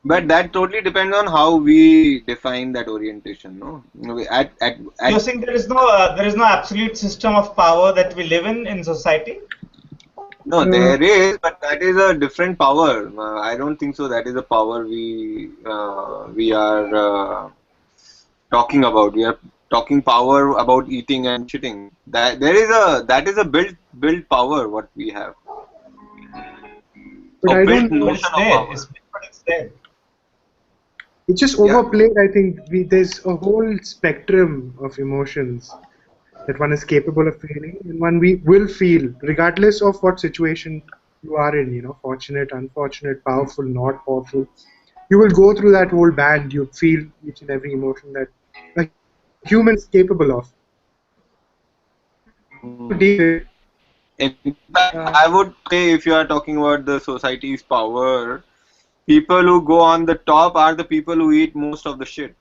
But that totally depends on how we define that orientation, no? You're saying there is no absolute system of power that we live in society. No, there is, but that is a different power. I don't think so. That is a power we are talking about. We are talking power about eating and shitting. That is a built power what we have. But Or I built don't know. But notion it's of there. power. But it's there. It's just Yeah. overplayed. I think there's a whole spectrum of emotions that one is capable of feeling, and one we will feel regardless of what situation you are in. Fortunate, unfortunate, powerful, not powerful. You will go through that whole band. You feel each and every emotion that a human is capable of. Deal with it. In fact, I would say if you are talking about the society's power, people who go on the top are the people who eat most of the shit.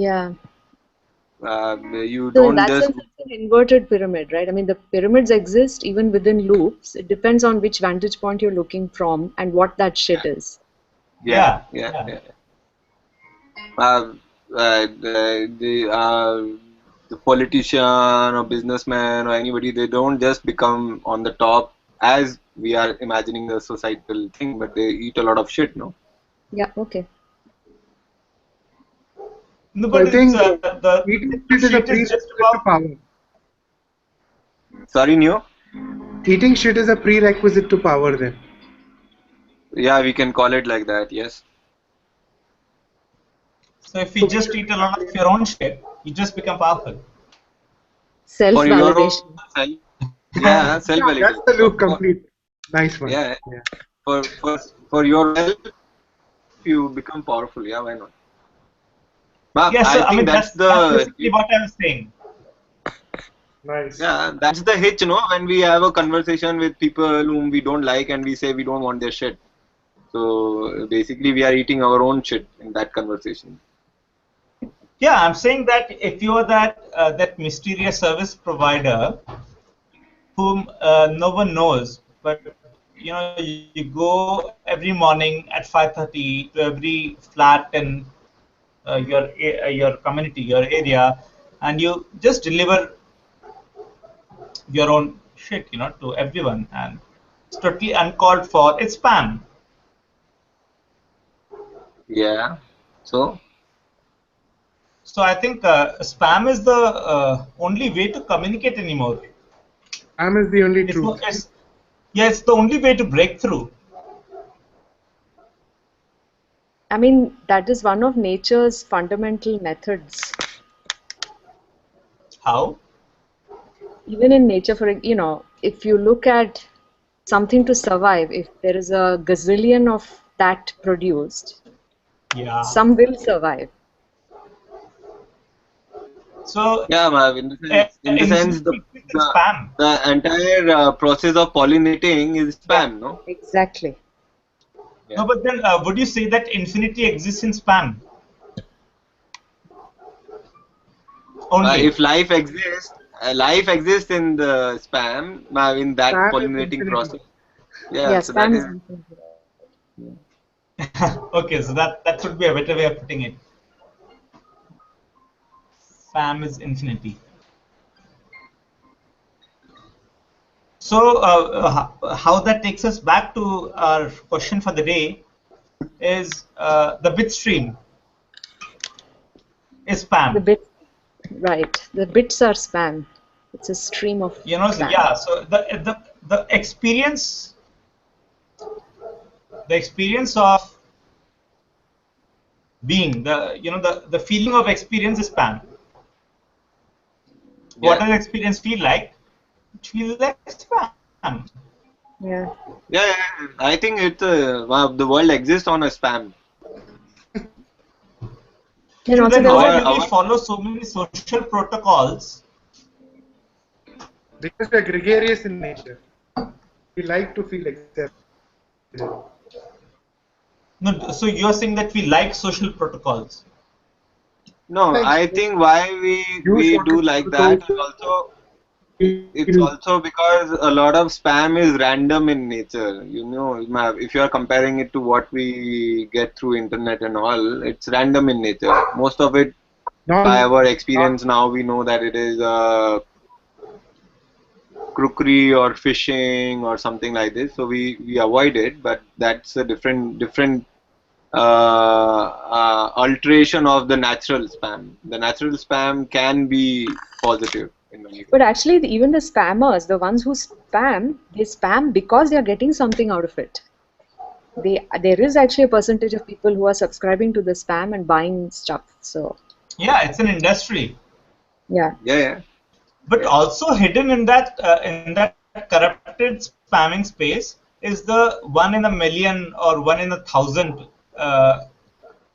Yeah. You So in don't that just. sense, it's an inverted pyramid, right? I mean, the pyramids exist even within loops. It depends on which vantage point you're looking from and what that shit is. Yeah. The politician or businessman or anybody, they don't just become on the top as we are imagining the societal thing, but they eat a lot of shit, no? Yeah, okay. No, So but I think the eating shit is a shit is prerequisite just to about. power. Sorry, Neo? Eating shit is a prerequisite to power then. Yeah, we can call it like that, yes. So if you just eat a lot of your own shit, you just become powerful. For your own Self-validation. self, yeah, self-validation. That's the loop complete. Nice one. Yeah, for your self, you become powerful. Yeah, why not? But Yeah, so I think that's basically what I was saying. Nice. yeah, that's the hitch, when we have a conversation with people whom we don't like and we say we don't want their shit. So basically, we are eating our own shit in that conversation. Yeah, I'm saying that if you're that mysterious service provider whom no one knows, but you go every morning at 5:30 to every flat in your community, your area, and you just deliver your own shit, to everyone, and it's totally uncalled for. It's spam. Yeah. So So I think spam is the only way to communicate anymore. Spam is the only It's, truth. it's the only way to break through. I mean, that is one of nature's fundamental methods. How? Even in nature, if you look at something to survive, if there is a gazillion of that produced, Yeah. some will survive. So yeah, in the sense, spam. the entire process of pollinating is spam, no? Exactly. Yeah. No, but then would you say that infinity exists in spam? Only. If life exists in the spam, in that Spam is pollinating infinity. process. Yeah, Yeah, so that spam is. is infinity. Okay, so that should be a better way of putting it. Spam is infinity. So how that takes us back to our question for the day is the bit stream is spam. The bit, right. The bits are spam. It's a stream of spam. Yeah. So the experience of being, the feeling of experience is spam. Yeah. What does experience feel like? It feels like spam. Yeah. Yeah, I think it's the world exists on a spam. And also Then there was why a, do we follow so many social protocols? Because we're gregarious in nature. We like to feel accepted. No, so you're saying that we like social protocols. No, Like, I think why we social do like that protocols- is also it's also because a lot of spam is random in nature. If you are comparing it to what we get through internet and all, it's random in nature. Most of it, by our experience now, we know that it is crookery or phishing or something like this. So we avoid it, but that's a different alteration of the natural spam. The natural spam can be positive. but actually even the spammers, the ones who spam, they spam because they are getting something out of it. There is actually a percentage of people who are subscribing to the spam and buying stuff. So Yeah, it's an industry. yeah. Yeah. But also hidden in that corrupted spamming space is the 1 in a million or 1 in 1,000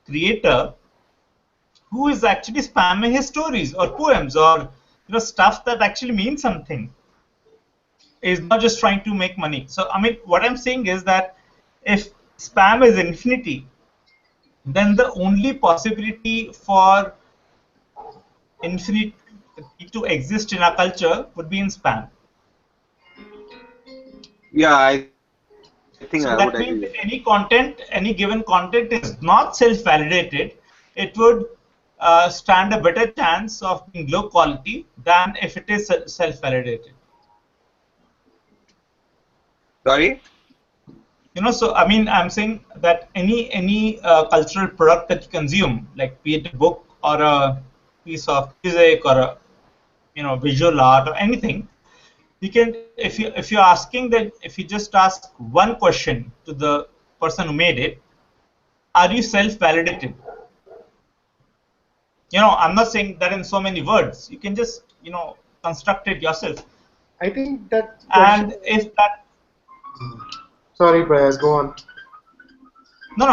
creator who is actually spamming his stories or poems or stuff that actually means something. Is not just trying to make money. So I mean, what I'm saying is that if spam is infinity, then the only possibility for infinity to exist in our culture would be in spam. Yeah, I think So I that would agree means with if any given content is not self-validated, it would stand a better chance of being low quality than if it is self-validated. Sorry? So I mean, I'm saying that any cultural product that you consume, like be it a book or a piece of music or a visual art or anything, you can if you're asking that if you just ask one question to the person who made it, are you self-validated? I'm not saying that in so many words. You can just construct it yourself. I think that. And if that Sorry, Prayas, go on. no,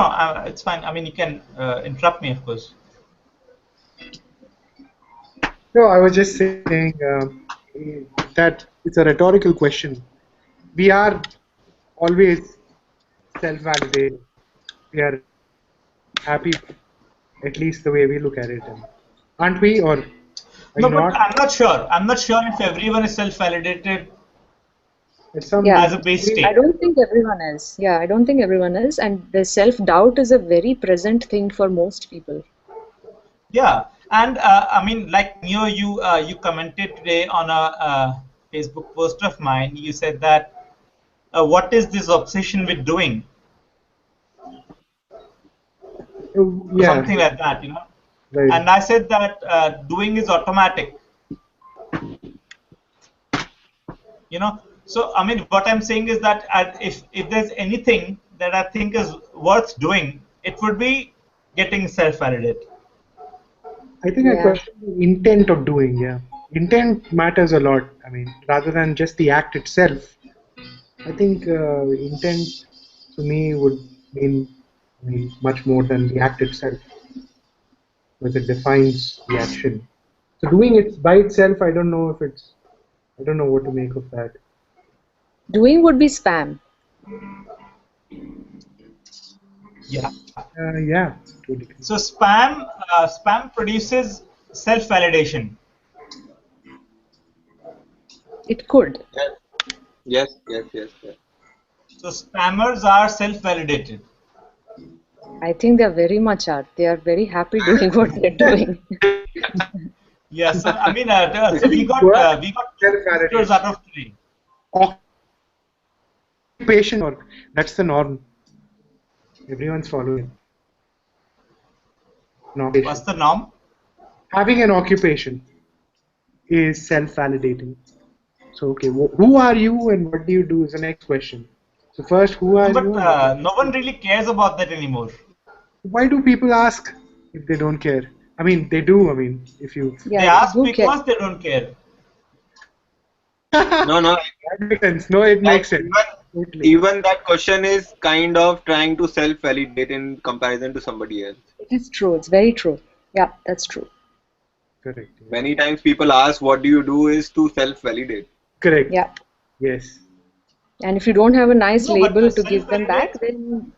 it's fine. I mean, you can interrupt me, of course. No, I was just saying that it's a rhetorical question. We are always self-validated. We are happy, at least the way we look at it, aren't we? Or are No, you but not? I'm not sure. I'm not sure if everyone is self-validated Yeah. as a base state. I don't think everyone is. Yeah, I don't think everyone is. And the self-doubt is a very present thing for most people. Yeah, and I mean, like you commented today on a Facebook post of mine. You said that what is this obsession with doing? Or Yeah. something like that, Right. And I said that doing is automatic. So I mean, what I'm saying is that if there's anything that I think is worth doing, it would be getting self-validated. I think I question the intent of doing. Yeah, intent matters a lot. I mean, rather than just the act itself, I think intent to me would mean much more than the act itself, because it defines the action. So doing it by itself, I don't know what to make of that. Doing would be spam. Yeah. Yeah. Totally. So spam produces self-validation. It could. Yes. So spammers are self-validated. I think they very much are. They are very happy doing what they're doing. Yeah. So I mean, so we got 2 out of 3. occupation, or that's the norm. Everyone's following. An occupation. What's the norm? Having an occupation is self-validating. So, okay, who are you and what do you do is the next question. So first, who are But you? no one really cares about that anymore. Why do people ask if they don't care? I mean, they do. I mean, if you... Yeah, They ask who because cares? they don't care. No, That makes sense. No, it makes sense. Totally. even that question is kind of trying to self-validate in comparison to somebody else. It is true. It's very true. Yeah, that's true. Correct. Many times people ask, what do you do, is to self-validate. Correct. Yeah. Yes. And if you don't have a nice No, but label the to give them back, self-validate-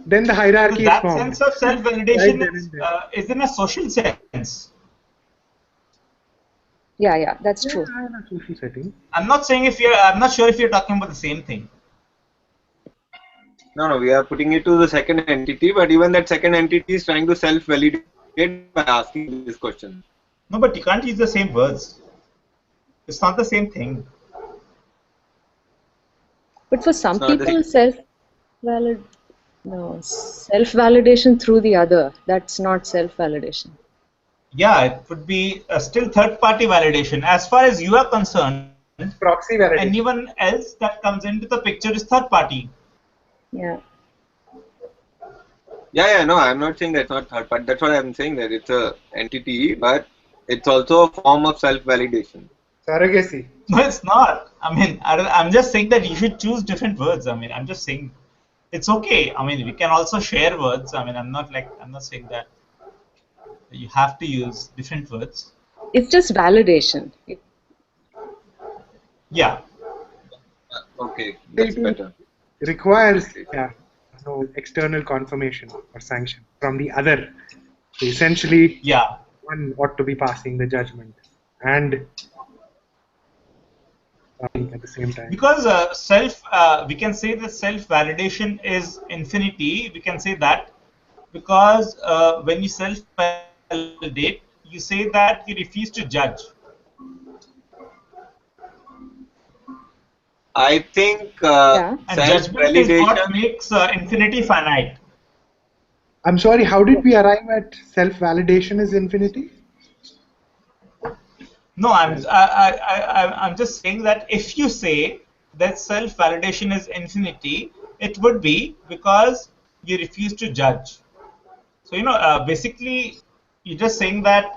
Then the So hierarchy is that formed. sense of self-validation Right then and there. is in a social sense. yeah, that's true. Yeah, in a social setting. I'm not sure if you're talking about the same thing. No, we are putting it to the second entity, but even that second entity is trying to self-validate by asking this question. No, but you can't use the same words. It's not the same thing. But for some It's not the people, self-validation through the other, that's not self-validation. Yeah, it would be still third-party validation. As far as you are concerned, Proxy validation. anyone else that comes into the picture is third-party. Yeah. Yeah, no, I'm not saying that's not third party. That's what I'm saying, that it's a entity, but it's also a form of self-validation. Surrogacy. No, it's not. I mean, I'm just saying that you should choose different words. I mean, I'm just saying it's okay. I mean, we can also share words. I mean, I'm not saying that you have to use different words. It's just validation. Yeah. Okay, that's better. Requires no external confirmation or sanction from the other. So essentially, Yeah. one ought to be passing the judgment and at the same time. Because we can say that self-validation is infinity. We can say that because when you self-validate, you say that you refuse to judge. I think Yeah. And judgment is what self-validation. makes infinity finite. I'm sorry, how did we arrive at self-validation is infinity? No, I'm just saying that if you say that self-validation is infinity, it would be because you refuse to judge. So basically, you're just saying that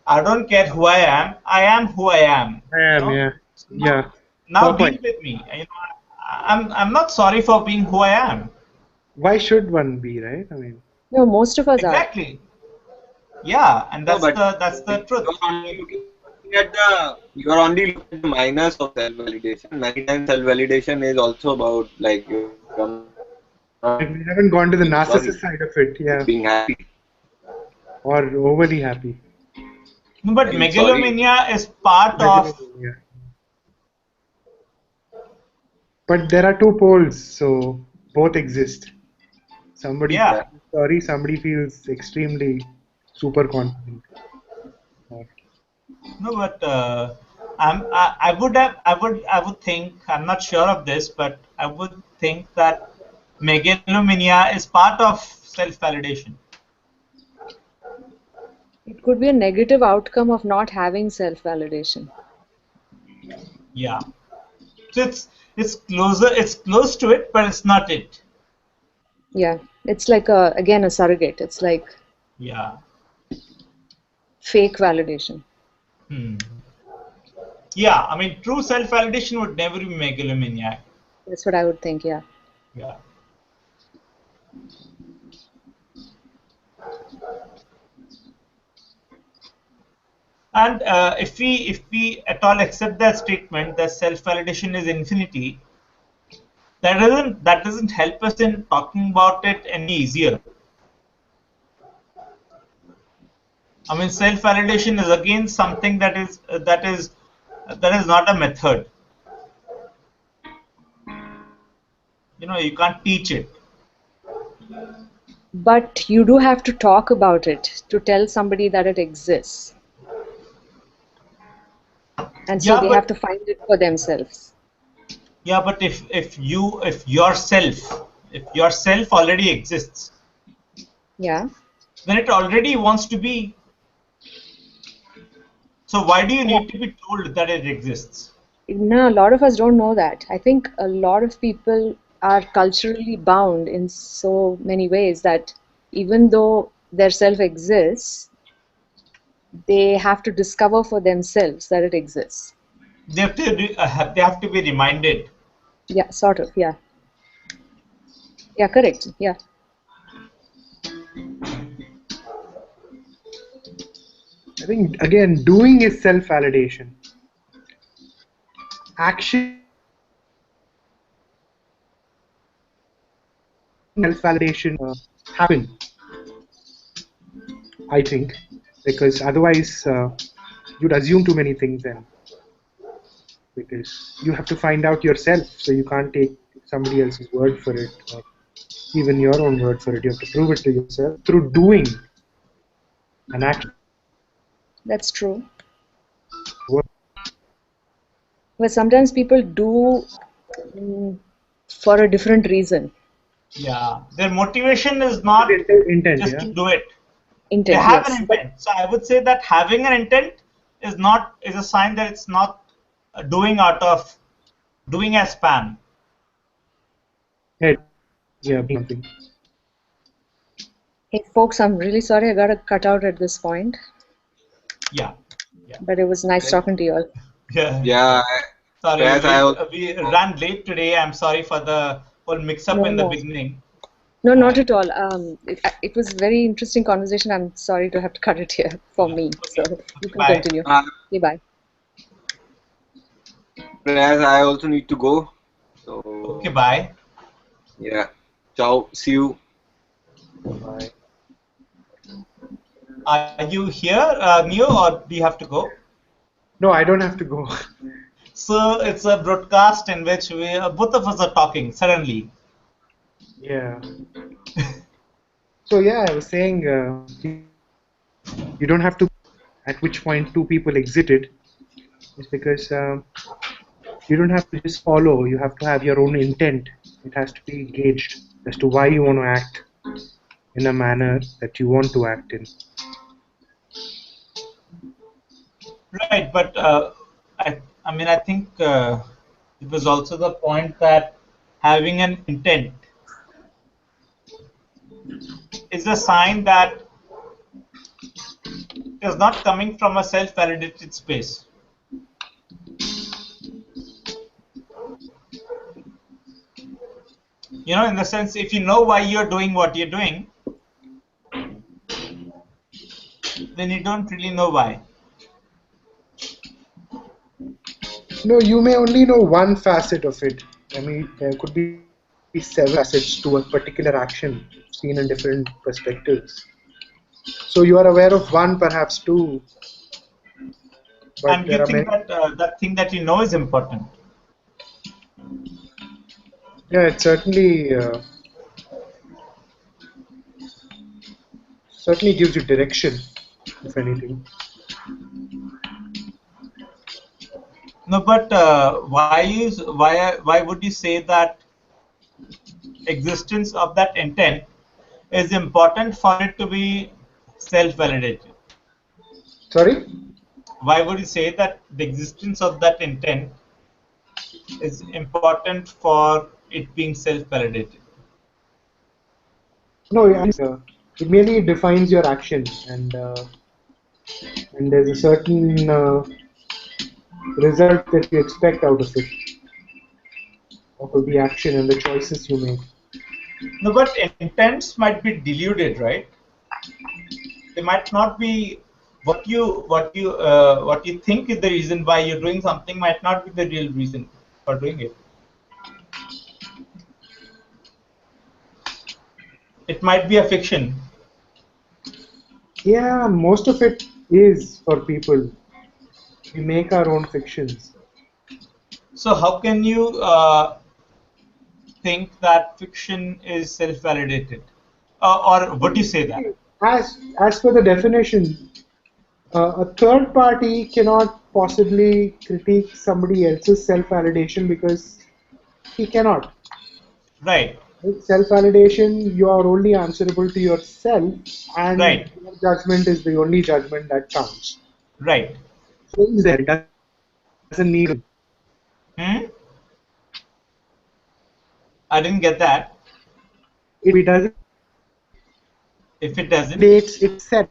I don't care who I am who I am. I am, you know? yeah. Now Fair deal point. with me. I'm not sorry for being who I am. Why should one be, right? I mean, No, most of us are. Exactly. Yeah, and No, that's but the truth. You're only looking at the minus of self-validation. Many times self-validation is also about like you're not we haven't gone to the narcissist sorry, side of it, yeah, being happy. or overly happy. No, but I'm megalomania is part of. Yeah. But there are two poles, so both exist. Somebody Yeah. feels sorry, somebody feels extremely super confident. No, but I would think, I'm not sure of this, but I would think that megalomania is part of self-validation. It could be a negative outcome of not having self-validation. Yeah. So it's close to it, but it's not it. Yeah. It's like again a surrogate. It's like Yeah. fake validation. Yeah, I mean, true self-validation would never be megalomaniac. That's what I would think, yeah. Yeah. And if we at all accept that statement that self-validation is infinity, that doesn't help us in talking about it any easier. I mean, self-validation is again something that is not a method. You can't teach it. But you do have to talk about it to tell somebody that it exists. And so Yeah, they but- have to find it for themselves. Yeah, but if yourself already exists, Yeah. then it already wants to be. So why do you need to be told that it exists? No, a lot of us don't know that. I think a lot of people are culturally bound in so many ways that even though their self exists, they have to discover for themselves that it exists. They have to they have to be reminded. Yeah, sort of. Yeah. Yeah, correct. Yeah. I think again, doing is self-validation. Action, self-validation happen. I think because otherwise you'd assume too many things then. Because you have to find out yourself, so you can't take somebody else's word for it, or even your own word for it. You have to prove it to yourself through doing an action. That's true. But sometimes people do for a different reason. Yeah, their motivation is not Intent, just yeah. to do it. They Intent, have yes. an intent. So I would say that having an intent is a sign that it's not doing as spam. Yeah, something. Hey, folks, I'm really sorry I got to cut out at this point. Yeah. But it was nice talking to you all. Yeah. Yeah. Sorry, Perhaps we ran late today. I'm sorry for the whole mix-up in the beginning. No, not at all. It was a very interesting conversation. I'm sorry to have to cut it here for me. So you can continue. Okay, bye. Perhaps I also need to go. So Okay, bye. yeah. Ciao. See you. Bye. Are you here, Neo, or do you have to go? No, I don't have to go. So it's a broadcast in which we both of us are talking suddenly. Yeah. So yeah, I was saying you don't have to. At which point two people exited, is because you don't have to just follow. You have to have your own intent. It has to be gauged as to why you want to act in a manner that you want to act in. Right, but I think it was also the point that having an intent is a sign that it is not coming from a self-validated space. You know, in the sense, if you know why you're doing what you're doing, then you don't really know why. No, you may only know one facet of it. I mean, there could be several facets to a particular action seen in different perspectives. So you are aware of one, perhaps two, but And there you are think many. that that thing that you know is important. Yeah, it certainly gives you direction, if anything. No, but why would you say that existence of that intent is important for it to be self-validated? Sorry? Why would you say that the existence of that intent is important for it being self-validated? No, it merely defines your action, and there's a certain result that you expect out of the action and the choices you make. No, but intents might be deluded, right? They might not be what you think is the reason why you're doing something might not be the real reason for doing it. It might be a fiction. Yeah, most of it is for people. We make our own fictions. So how can you think that fiction is self-validated, or would you say that? As per the definition, a third party cannot possibly critique somebody else's self-validation because He cannot. Right. With self-validation, you are only answerable to yourself, and Right. your judgment is the only judgment that counts. Right. So he's there. It doesn't need. Hmm? I didn't get that. If it doesn't If it doesn't, dates itself,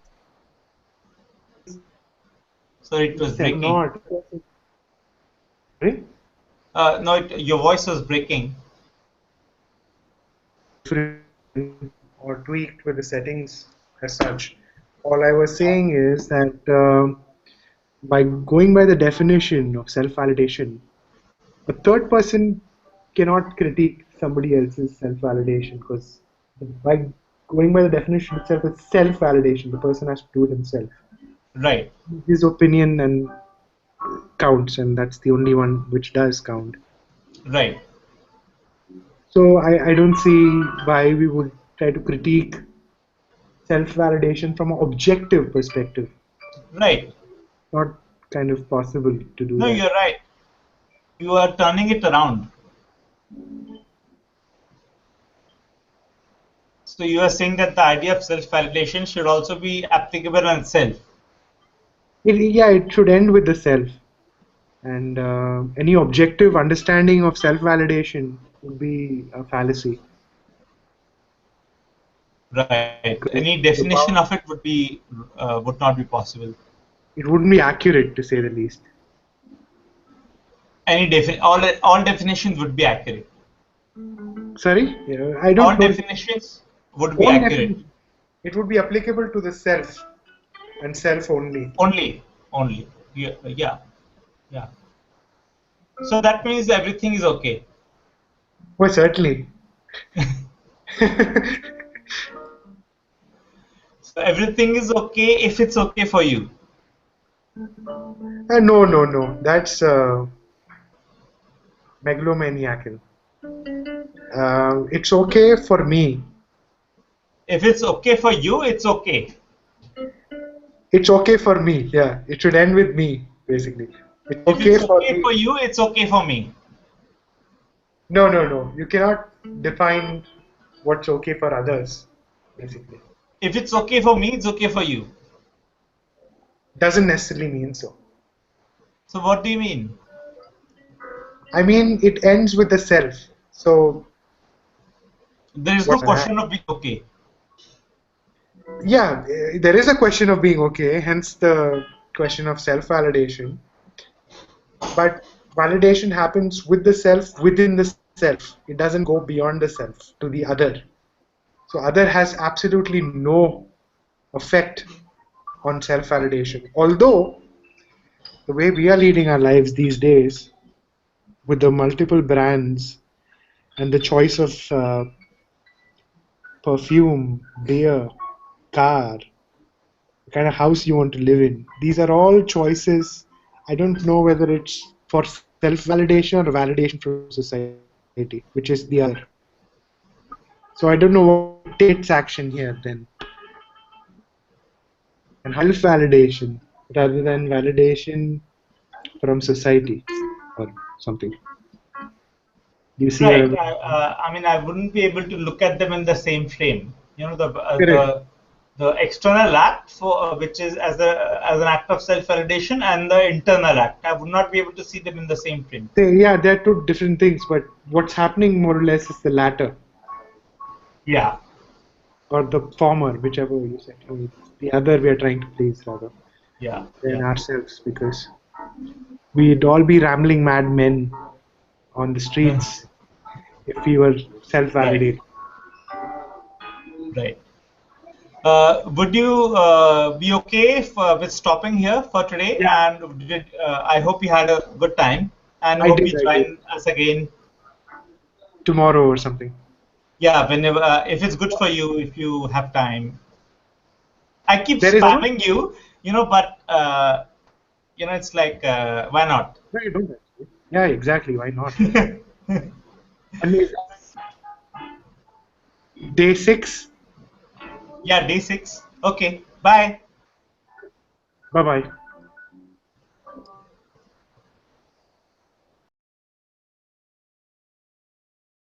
so it was breaking. not. Right? No, your voice was breaking. Or tweaked with the settings as such. All I was saying is that by going by the definition of self-validation, a third person cannot critique somebody else's self-validation because by going by the definition itself, it's self-validation. The person has to do it himself. Right. His opinion and counts, and that's the only one which does count. Right. So I don't see why we would try to critique self-validation from an objective perspective. Right. Not kind of possible to do No, that. you're right. You are turning it around. So you are saying that the idea of self-validation should also be applicable on self. It should end with the self. And any objective understanding of self-validation would be a fallacy. Right. Any definition of it would not be possible. It wouldn't be accurate, to say the least. All definitions would be accurate. Sorry? I don't All know. definitions would be All accurate. definition. It would be applicable to the self and self only. Only. Yeah. So that means everything is okay. Well, certainly. So everything is okay if it's okay for you. No. That's megalomaniacal. It's okay for me. If it's okay for you, it's okay. It's okay for me. Yeah, it should end with me, basically. It's okay If it's okay me. for you, it's okay for me. No. You cannot define what's okay for others, basically. If it's okay for me, it's okay for you. Doesn't necessarily mean so. So what do you mean? I mean, it ends with the self. So There is no question of being okay. Yeah, there is a question of being okay, hence the question of self-validation. But validation happens with the self, within the self. It doesn't go beyond the self to the other. So other has absolutely no effect on self-validation. Although, the way we are leading our lives these days, with the multiple brands and the choice of perfume, beer, car, the kind of house you want to live in. These are all choices. I don't know whether it's for self-validation or validation from society, which is the other. So I don't know what takes action here then. And self-validation rather than validation from society or something. Do you see? Right. I mean, I wouldn't be able to look at them in the same frame. You know, the external act, which is as an act of self-validation, and the internal act. I would not be able to see them in the same frame. Yeah, they're two different things, but what's happening more or less is the latter. Yeah. Or the former, whichever you said. The other we are trying to please rather. Yeah. Than ourselves, because we'd all be rambling mad men on the streets if we were self-validated. Right. Would you be okay with stopping here for today? Yeah. And I hope you had a good time, and hope you join us again tomorrow or something. Yeah, whenever, if it's good for you, if you have time. I keep spamming you, but it's like, why not? No, you don't actually. Yeah, exactly. Why not? I mean, day 6. Yeah, day 6. Okay. Bye. Bye-bye.